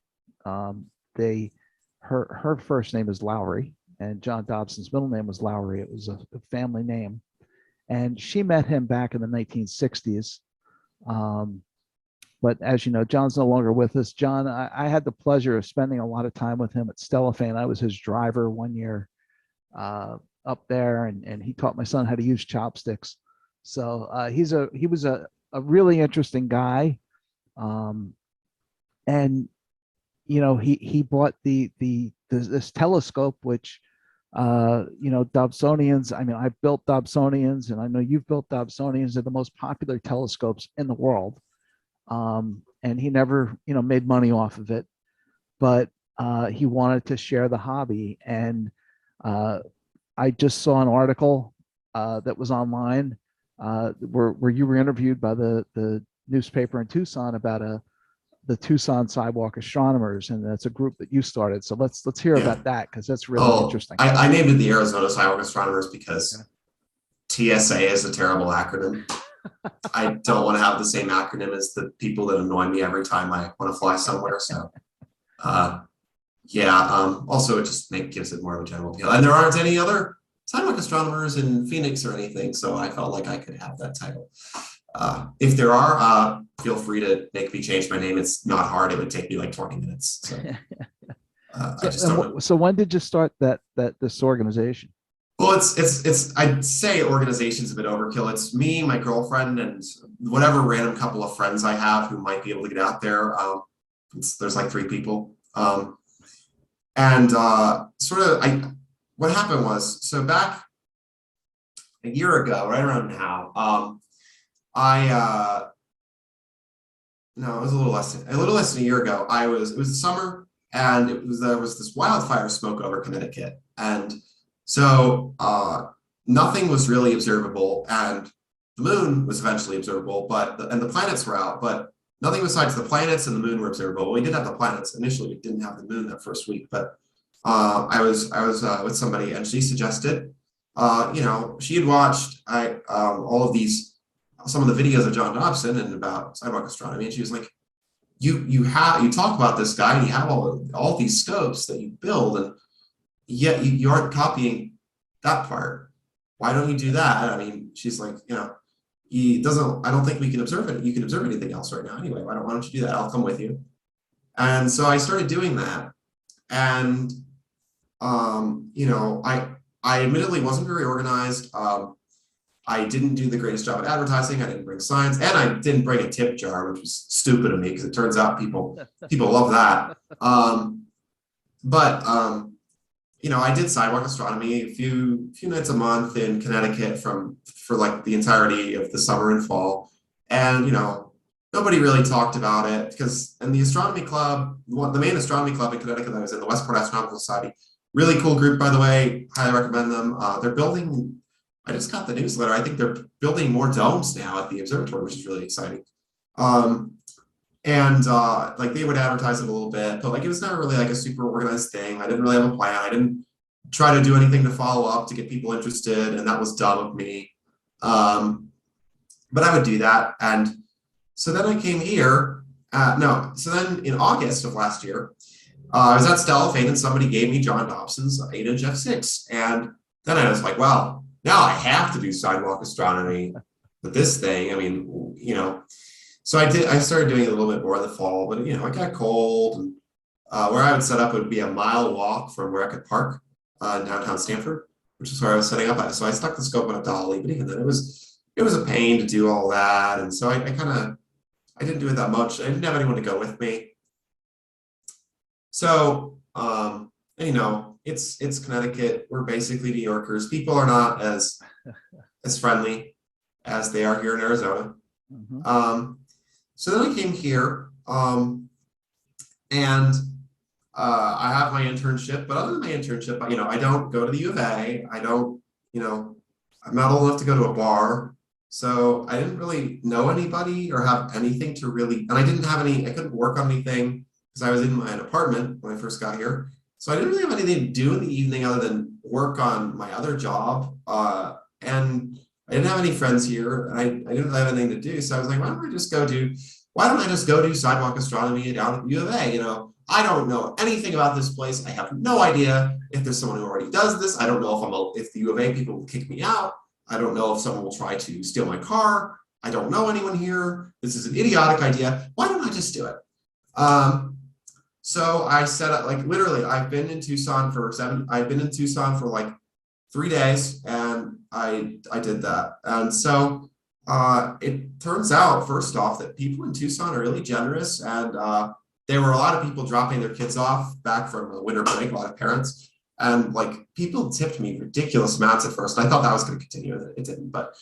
Her first name is Lowry, and John Dobson's middle name was Lowry. It was a family name, and she met him back in the 1960s. But as you know, John's no longer with us. John, I had the pleasure of spending a lot of time with him at Stellafane. I was his driver one year up there, and he taught my son how to use chopsticks. So he was a really interesting guy. And he bought this telescope, which Dobsonians, I mean, I've built Dobsonians, and I know you've built Dobsonians. They're the most popular telescopes in the world. And he never made money off of it, but he wanted to share the hobby. And I just saw an article that was online where you were interviewed by the newspaper in Tucson about the Tucson Sidewalk Astronomers, and that's a group that you started. So let's hear about that, because that's really interesting. I named it the Arizona Sidewalk Astronomers because TSA is a terrible acronym. I don't want to have the same acronym as the people that annoy me every time I want to fly somewhere. So also it just gives it more of a general appeal. And there aren't any other sidewalk astronomers in Phoenix or anything, so I felt like I could have that title. If there are, feel free to make me change my name. It's not hard. It would take me like 20 minutes. So, I just don't know. So when did you start this organization? Well, it's I'd say organization's a bit overkill. It's me, my girlfriend, and whatever random couple of friends I have who might be able to get out there. There's like 3 people. What happened was, so back a year ago, right around now, no, it was a little less than a year ago. It was the summer, and there was this wildfire smoke over Connecticut, and so nothing was really observable, and the moon was eventually observable, and the planets were out, but nothing besides the planets and the moon were observable. We did have the planets initially. We didn't have the moon that first week, but I was with somebody, and she suggested, she had watched some of the videos of John Dobson and about sidewalk astronomy, and she was like, you talk about this guy, and you have all these scopes that you build, and yet you aren't copying that part. Why don't you do that? I mean, she's like, I don't think we can observe it. You can observe anything else right now anyway. Why don't you do that? I'll come with you. And so I started doing that. And, I admittedly wasn't very organized. I didn't do the greatest job at advertising. I didn't bring signs, and I didn't bring a tip jar, which was stupid of me because it turns out people love that. But I did sidewalk astronomy a few nights a month in Connecticut for like the entirety of the summer and fall, and nobody really talked about it because in the astronomy club, the main astronomy club in Connecticut that I was in, the Westport Astronomical Society, really cool group, by the way, highly recommend them. They're building. I just got the newsletter. I think they're building more domes now at the observatory, which is really exciting. And like they would advertise it a little bit, but like it was not really like a super organized thing. I didn't really have a plan. I didn't try to do anything to follow up to get people interested, and that was dumb of me. But I would do that. And so then I came here. So then in August of last year, I was at Stella Faith and somebody gave me John Dobson's 8-inch f6. And then I was like, wow, now I have to do sidewalk astronomy with this thing. I mean, so I started doing it a little bit more in the fall, but it got cold, and where I would set up would be a mile walk from where I could park in downtown Stamford, which is where I was setting up at. So I stuck the scope on a dolly, but even then it was a pain to do all that. And so I didn't do it that much. I didn't have anyone to go with me. So it's Connecticut. We're basically New Yorkers. People are not as friendly as they are here in Arizona. Mm-hmm. So then I came here, and I have my internship. But other than my internship, I don't go to the U of A. I don't, I'm not old enough to go to a bar. So I didn't really know anybody or have anything to really, and I couldn't work on anything because I was in my apartment when I first got here. So I didn't really have anything to do in the evening other than work on my other job. And I didn't have any friends here, and I didn't have anything to do. So I was like, why don't I just go do sidewalk astronomy down at the U of A? I don't know anything about this place. I have no idea if there's someone who already does this. I don't know if the U of A people will kick me out. I don't know if someone will try to steal my car. I don't know anyone here. This is an idiotic idea. Why don't I just do it? So I set up, like, literally, I've been in Tucson for like 3 days, and I did that. And so it turns out, first off, that people in Tucson are really generous, and there were a lot of people dropping their kids off back from a winter break, a lot of parents, and like people tipped me ridiculous amounts at first. I thought that was going to continue, and it didn't. But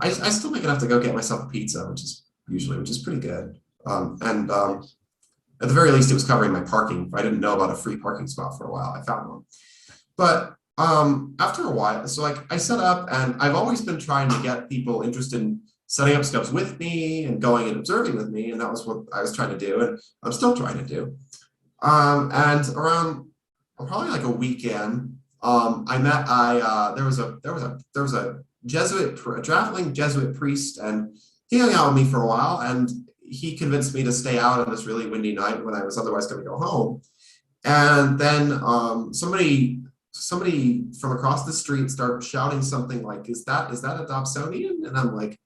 I still make enough to go get myself a pizza, which is pretty good. At the very least, it was covering my parking. I didn't know about a free parking spot for a while. I found one. But after a while, so like I set up, and I've always been trying to get people interested in setting up scopes with me and going and observing with me, and that was what I was trying to do, and I'm still trying to do. And around probably like a weekend, there was a traveling Jesuit priest, and he hung out with me for a while, and he convinced me to stay out on this really windy night when I was otherwise going to go home. And then somebody from across the street started shouting something like, is that a Dobsonian? And I'm like,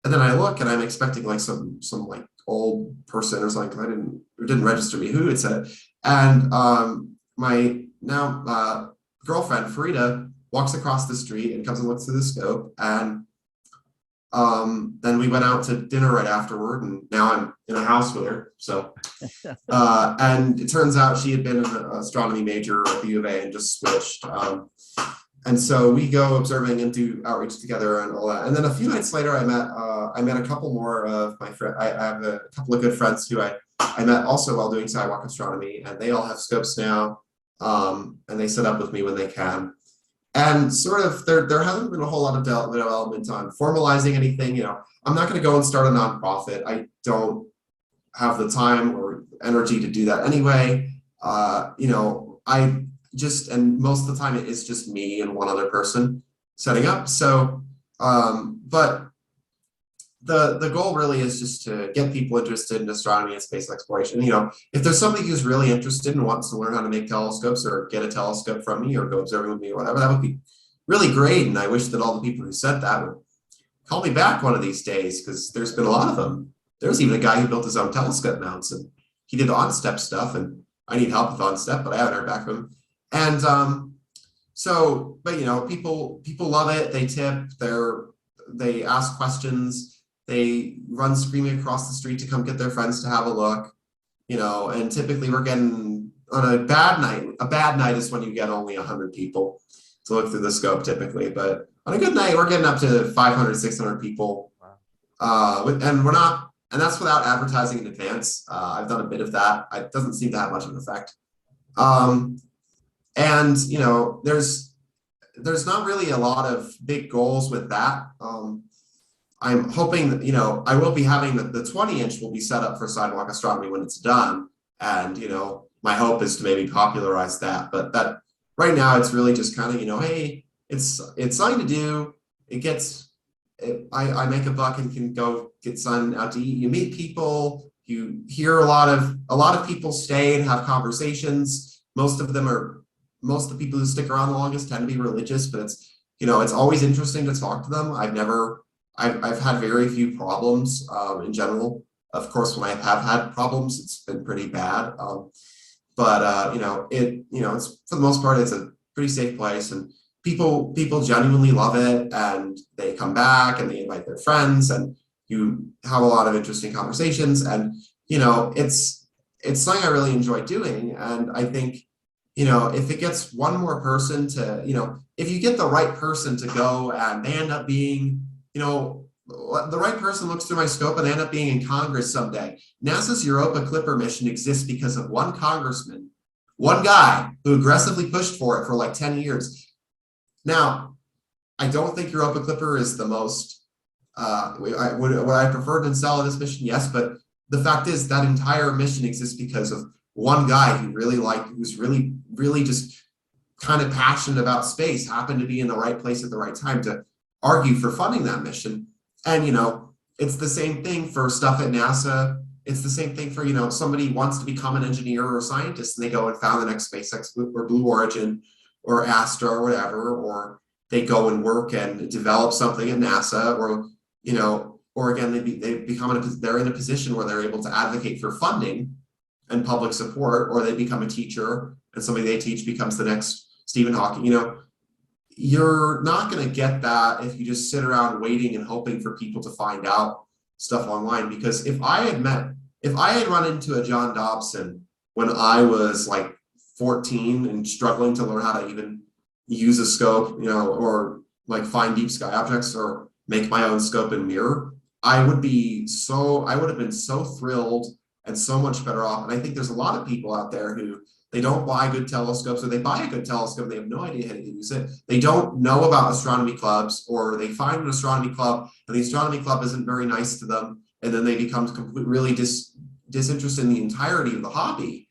and then I look, and I'm expecting like some like old person or something. It didn't register me who had said it. And my now girlfriend Frida walks across the street and comes and looks through the scope, and then we went out to dinner right afterward, and now I'm in a house with her. So, and it turns out she had been an astronomy major at the U of A and just switched. And so we go observing and do outreach together and all that. And then a few nights later, I met a couple more of my friends. I have a couple of good friends who I met also while doing sidewalk astronomy, and they all have scopes now, and they set up with me when they can. And sort of there hasn't been a whole lot of development on formalizing anything. I'm not going to go and start a nonprofit. I don't have the time or energy to do that anyway. And most of the time it is just me and one other person setting up. So, but the goal really is just to get people interested in astronomy and space exploration. If there's somebody who's really interested and wants to learn how to make telescopes or get a telescope from me or go observing with me or whatever, that would be really great. And I wish that all the people who said that would call me back one of these days, because there's been a lot of them. There's even a guy who built his own telescope mounts, and he did on-step stuff, and I need help with on-step, but I haven't heard back from him. And So, but people love it. They tip. They ask questions. They run screaming across the street to come get their friends to have a look. And typically we're getting on a bad night. A bad night is when you get only 100 people to look through the scope typically, but on a good night we're getting up to 500, 600 people. And we're not, and that's without advertising in advance. I've done a bit of that. It doesn't seem to have much of an effect. And there's not really a lot of big goals with that. I'm hoping that, I will be having the 20-inch will be set up for sidewalk astronomy when it's done. And, my hope is to maybe popularize that. But that right now it's really just kind of, hey, it's something to do. I make a buck and can go get sun out to eat. You meet people, you hear a lot of people stay and have conversations. Most of the people who stick around the longest tend to be religious, but it's always interesting to talk to them. I've had very few problems in general. Of course, when I have had problems, it's been pretty bad. It's for the most part, it's a pretty safe place, and people genuinely love it, and they come back and they invite their friends, and you have a lot of interesting conversations, and it's something I really enjoy doing. And I think if it gets one more person to if you get the right person to go and they end up being the right person looks through my scope and they end up being in Congress someday. NASA's Europa Clipper mission exists because of one congressman, one guy who aggressively pushed for it for like 10 years. Now, I don't think Europa Clipper is the most, would I prefer to install this mission? Yes, but the fact is that entire mission exists because of one guy who's really just kind of passionate about space, happened to be in the right place at the right time to argue for funding that mission. And, it's the same thing for stuff at NASA. It's the same thing for, somebody wants to become an engineer or a scientist and they go and found the next SpaceX or Blue Origin or Astra or whatever, or they go and work and develop something at NASA, or again, they're in a position where they're able to advocate for funding and public support, or they become a teacher and somebody they teach becomes the next Stephen Hawking. You're not going to get that if you just sit around waiting and hoping for people to find out stuff online. Because if I had run into a John Dobson when I was like 14 and struggling to learn how to even use a scope, or like find deep sky objects or make my own scope and mirror, I would have been so thrilled and so much better off. And I think there's a lot of people out there who they don't buy good telescopes, or they buy a good telescope, they have no idea how to use it. They don't know about astronomy clubs, or they find an astronomy club and the astronomy club isn't very nice to them, and then they become really disinterested in the entirety of the hobby.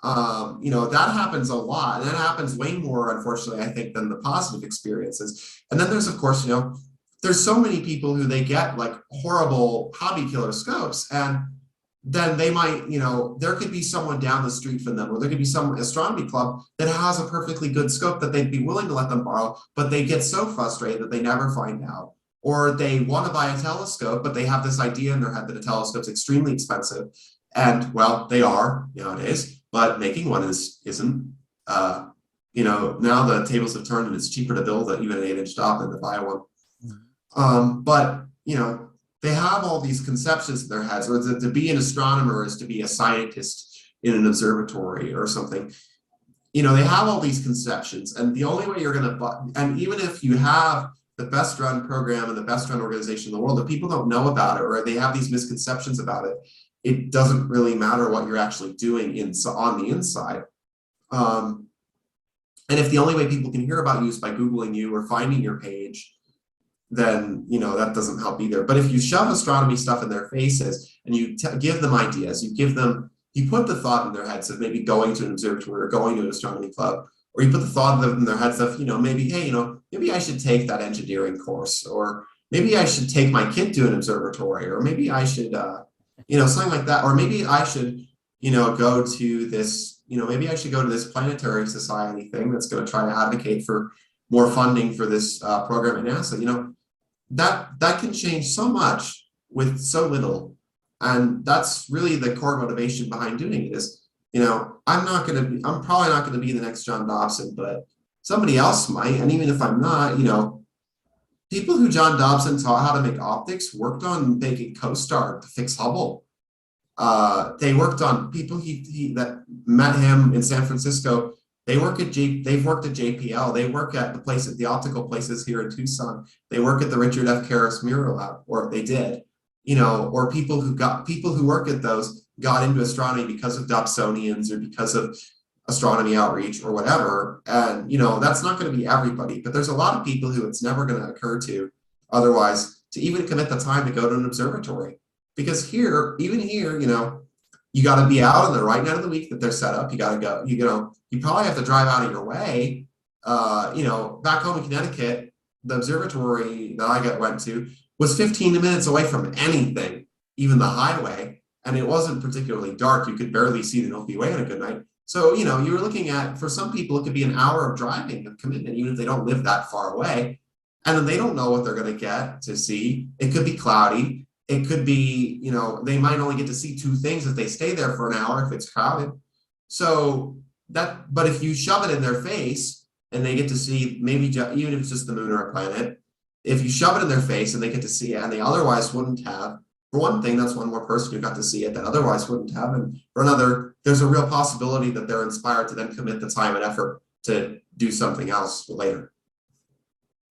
That happens a lot, and that happens way more, unfortunately, I think, than the positive experiences. And then there's, of course, there's so many people who they get like horrible hobby killer scopes, and then they might, there could be someone down the street from them, or there could be some astronomy club that has a perfectly good scope that they'd be willing to let them borrow, but they get so frustrated that they never find out. Or they want to buy a telescope, but they have this idea in their head that a telescope's extremely expensive. And well, they are nowadays, but making one isn't. Now the tables have turned and it's cheaper to build even an 8-inch top than to buy one. But they have all these conceptions in their heads, or to be an astronomer is to be a scientist in an observatory or something. They have all these conceptions, and the only way you're going to, and even if you have the best run program and the best run organization in the world, if people don't know about it, or they have these misconceptions about it, it doesn't really matter what you're actually doing on the inside. And if the only way people can hear about you is by Googling you or finding your page, then that doesn't help either. But if you shove astronomy stuff in their faces and you give them ideas, you put the thought in their heads of maybe going to an observatory or going to an astronomy club, or you put the thought in their heads of maybe, hey, maybe I should take that engineering course, or maybe I should take my kid to an observatory, or maybe I should something like that, or maybe I should go to this maybe I should go to this planetary society thing that's going to try to advocate for more funding for this program at NASA. That can change so much with so little. And that's really the core motivation behind doing it is, I'm probably not going to be the next John Dobson, but somebody else might. And even if I'm not, people who John Dobson taught how to make optics worked on making CoStar to fix Hubble. They worked on people he that met him in San Francisco. They've worked at JPL. They work at the optical places here in Tucson. They work at the Richard F. Karras Mirror Lab, or they did, or people who work at those got into astronomy because of Dobsonians or because of astronomy outreach or whatever. And that's not going to be everybody, but there's a lot of people who it's never going to occur to otherwise to even commit the time to go to an observatory. Because even here, you got to be out on the right night of the week that they're set up. You got to go, you probably have to drive out of your way. Back home in Connecticut, the observatory that I went to was 15 minutes away from anything, even the highway. And it wasn't particularly dark. You could barely see the Milky Way on a good night. So, you were looking at, for some people, it could be an hour of driving of commitment, even if they don't live that far away. And then they don't know what they're going to get to see. It could be cloudy. It could be, they might only get to see two things if they stay there for an hour if it's crowded. So but if you shove it in their face and they get to see maybe even if it's just the moon or a planet, if you shove it in their face and they get to see it and they otherwise wouldn't have, for one thing, that's one more person who got to see it that otherwise wouldn't have. And for another, there's a real possibility that they're inspired to then commit the time and effort to do something else later.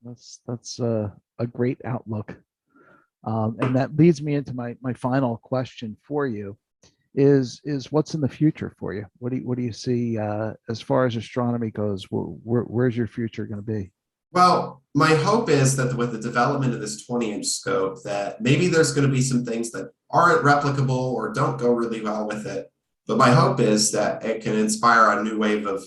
That's a great outlook. And that leads me into my final question for you is what's in the future for you? What do you see as far as astronomy goes? Where's your future going to be? Well, my hope is that with the development of this 20-inch scope, that maybe there's going to be some things that aren't replicable or don't go really well with it. But my hope is that it can inspire a new wave of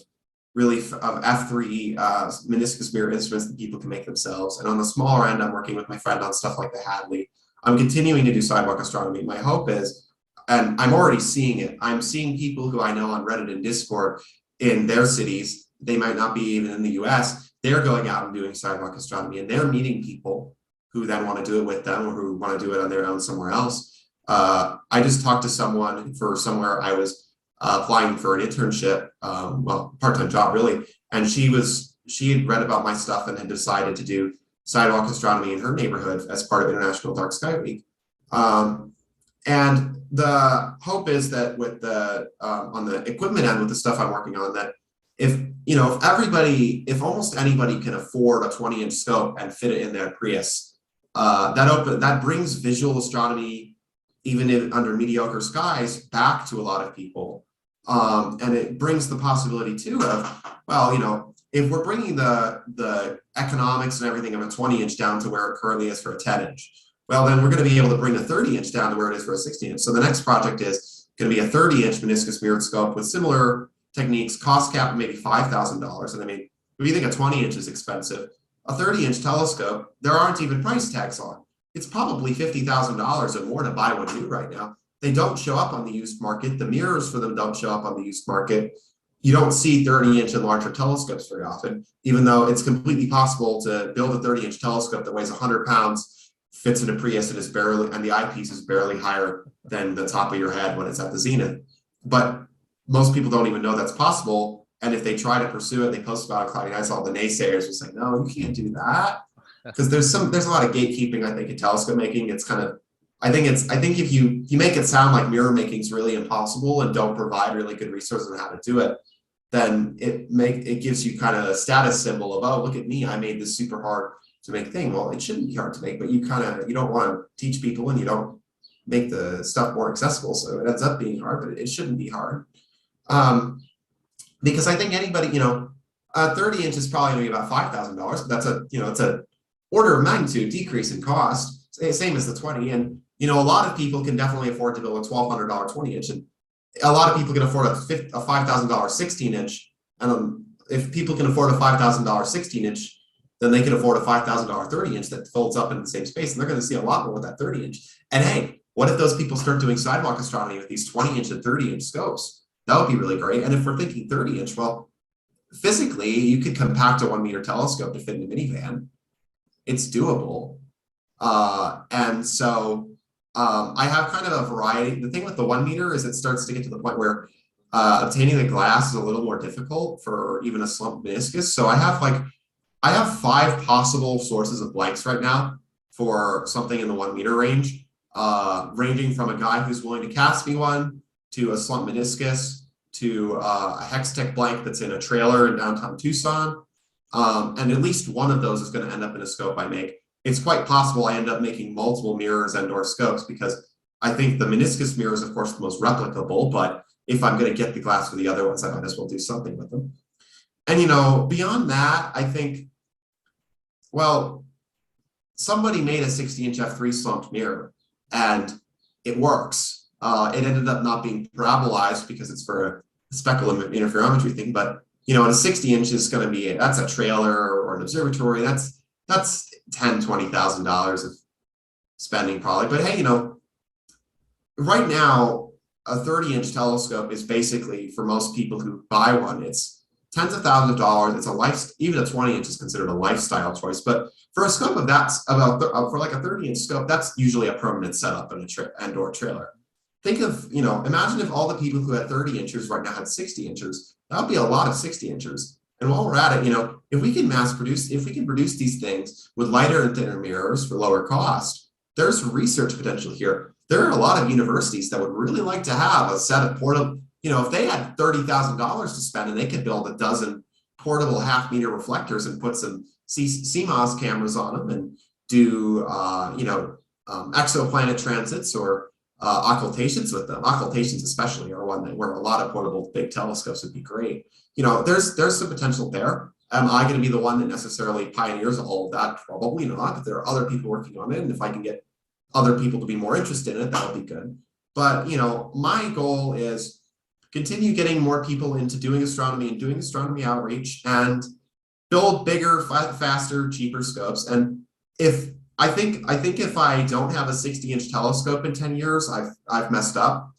F3 meniscus mirror instruments that people can make themselves. And on the smaller end, I'm working with my friend on stuff like the Hadley. I'm continuing to do sidewalk astronomy. My hope is, and I'm already seeing it, I'm seeing people who I know on Reddit and Discord in their cities, they might not be even in the US, they're going out and doing sidewalk astronomy, and they're meeting people who then want to do it with them or who want to do it on their own somewhere else. I just talked to someone for somewhere I was applying for an internship, part-time job really, and she had read about my stuff and had decided to do sidewalk astronomy in her neighborhood as part of International Dark Sky Week. And the hope is that with the on the equipment end with the stuff I'm working on, that if almost anybody can afford a 20-inch scope and fit it in their Prius, that brings visual astronomy, even under mediocre skies, back to a lot of people. And it brings the possibility too of, if we're bringing the economics and everything of a 20-inch down to where it currently is for a 10-inch, well, then we're going to be able to bring a 30-inch down to where it is for a 16-inch. So the next project is going to be a 30-inch meniscus mirrored scope with similar techniques, cost cap of maybe $5,000. And I mean, if you think a 20-inch is expensive, a 30-inch telescope, there aren't even price tags on. It's probably $50,000 or more to buy one new right now. They don't show up on the used market. The mirrors for them don't show up on the used market. You don't see 30-inch and larger telescopes very often, even though it's completely possible to build a 30-inch telescope that weighs 100 pounds, fits in a Prius, and the eyepiece is barely higher than the top of your head when it's at the zenith. But most people don't even know that's possible. And if they try to pursue it, they post about it on Cloudy Nights, all the naysayers will say, no, you can't do that. Because there's a lot of gatekeeping, I think, in telescope making. It's kind of, I think if you make it sound like mirror making is really impossible and don't provide really good resources on how to do it, then it gives you kind of a status symbol of, oh, look at me, I made this super hard to make thing. Well, it shouldn't be hard to make, but you don't want to teach people and you don't make the stuff more accessible. So it ends up being hard, but it shouldn't be hard. Because I think anybody, 30-inch is probably going to be about $5,000, but that's it's a order of magnitude decrease in cost, same as the 20. And, a lot of people can definitely afford to build a $1,200 20-inch, and a lot of people can afford a $5,000 16-inch. And if people can afford a $5,000 16-inch, then they can afford a $5,000 30-inch that folds up in the same space, and they're going to see a lot more with that 30-inch. And hey, what if those people start doing sidewalk astronomy with these 20-inch and 30-inch scopes? That would be really great. And if we're thinking 30-inch, well, physically, you could compact a 1-meter telescope to fit in a minivan. It's doable. And so I have kind of a variety. The thing with the 1 meter is it starts to get to the point where obtaining the glass is a little more difficult for even a slumped meniscus. So I have 5 possible sources of blanks right now for something in the 1 meter range, ranging from a guy who's willing to cast me one to a slumped meniscus to a Hextech blank that's in a trailer in downtown Tucson. And at least one of those is going to end up in a scope I make. It's quite possible I end up making multiple mirrors and/or scopes because I think the meniscus mirror is, of course, the most replicable, but if I'm going to get the glass for the other ones, I might as well do something with them. And, beyond that, I think, well, somebody made a 60-inch f3 slumped mirror and it works. It ended up not being parabolized because it's for a speckle interferometry thing, but and a 60-inch is going to be, that's a trailer or an observatory. That's $10,000-$20,000 of spending probably. But hey, right now, a 30-inch telescope is basically, for most people who buy one, it's tens of thousands of dollars. It's even a 20-inch is considered a lifestyle choice. But for a scope of that, for like a 30-inch scope, that's usually a permanent setup in and/or trailer. Think of, imagine if all the people who had 30 inches right now had 60 inches. That would be a lot of 60 inches. And while we're at it, if we can produce these things with lighter and thinner mirrors for lower cost, there's research potential here. There are a lot of universities that would really like to have a set of portable, if they had $30,000 to spend and they could build a dozen portable half-meter reflectors and put some CMOS cameras on them and do, exoplanet transits or occultations with them. Occultations especially are one where a lot of portable big telescopes would be great. There's some potential there. Am I going to be the one that necessarily pioneers all of that? Probably not, but there are other people working on it. And if I can get other people to be more interested in it, that'll be good. But, my goal is continue getting more people into doing astronomy and doing astronomy outreach and build bigger, faster, cheaper scopes. And I think if I don't have a 60-inch telescope in 10 years, I've messed up.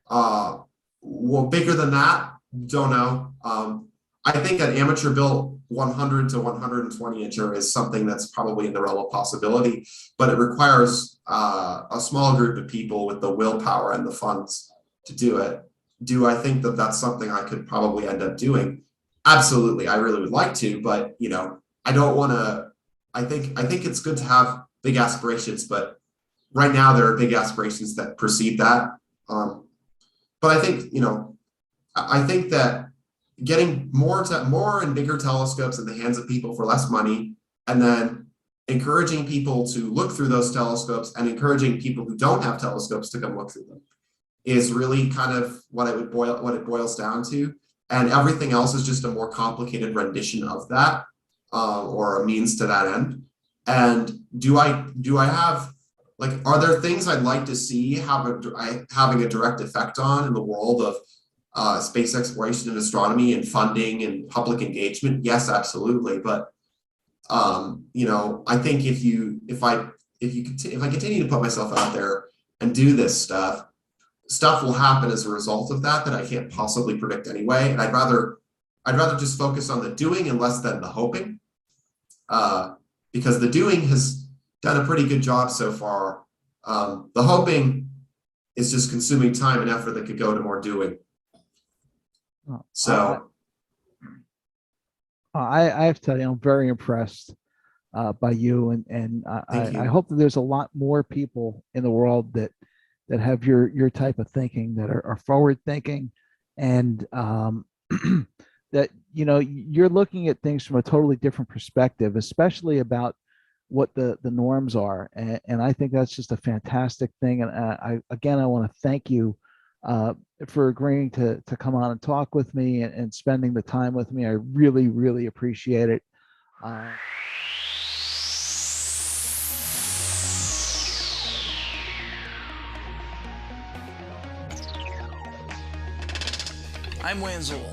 Well, bigger than that, don't know. I think an amateur built 100 to 120 incher is something that's probably in the realm of possibility, but it requires a small group of people with the willpower and the funds to do it. Do I think that that's something I could probably end up doing? Absolutely, I really would like to, but I don't want to. I think it's good to have big aspirations, but right now there are big aspirations that precede that. But I think I think that getting more and bigger telescopes in the hands of people for less money, and then encouraging people to look through those telescopes and encouraging people who don't have telescopes to come look through them is really kind of what it boils down to. And everything else is just a more complicated rendition of that. Or a means to that end. And do I have, are there things I'd like to see having a direct effect on in the world of space exploration and astronomy and funding and public engagement? Yes, absolutely. But I think if I continue to put myself out there and do this stuff will happen as a result of that I can't possibly predict anyway. And I'd rather just focus on the doing and less than the hoping. Because the doing has done a pretty good job so far. The hoping is just consuming time and effort that could go to more doing. So I have to tell you, I'm very impressed by you, and I hope that there's a lot more people in the world that have your type of thinking, that are forward thinking, and that you're looking at things from a totally different perspective, especially about what the norms are, and I think that's just a fantastic thing. And I want to thank you for agreeing to come on and talk with me and spending the time with me. I really, really appreciate it. I'm Wayne Zool,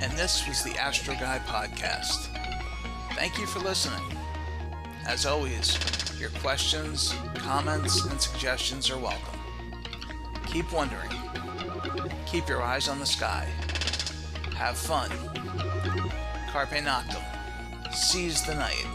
and this was the Astro Guy Podcast. Thank you for listening. As always, your questions, comments, and suggestions are welcome. Keep wondering. Keep your eyes on the sky. Have fun. Carpe noctem. Seize the night.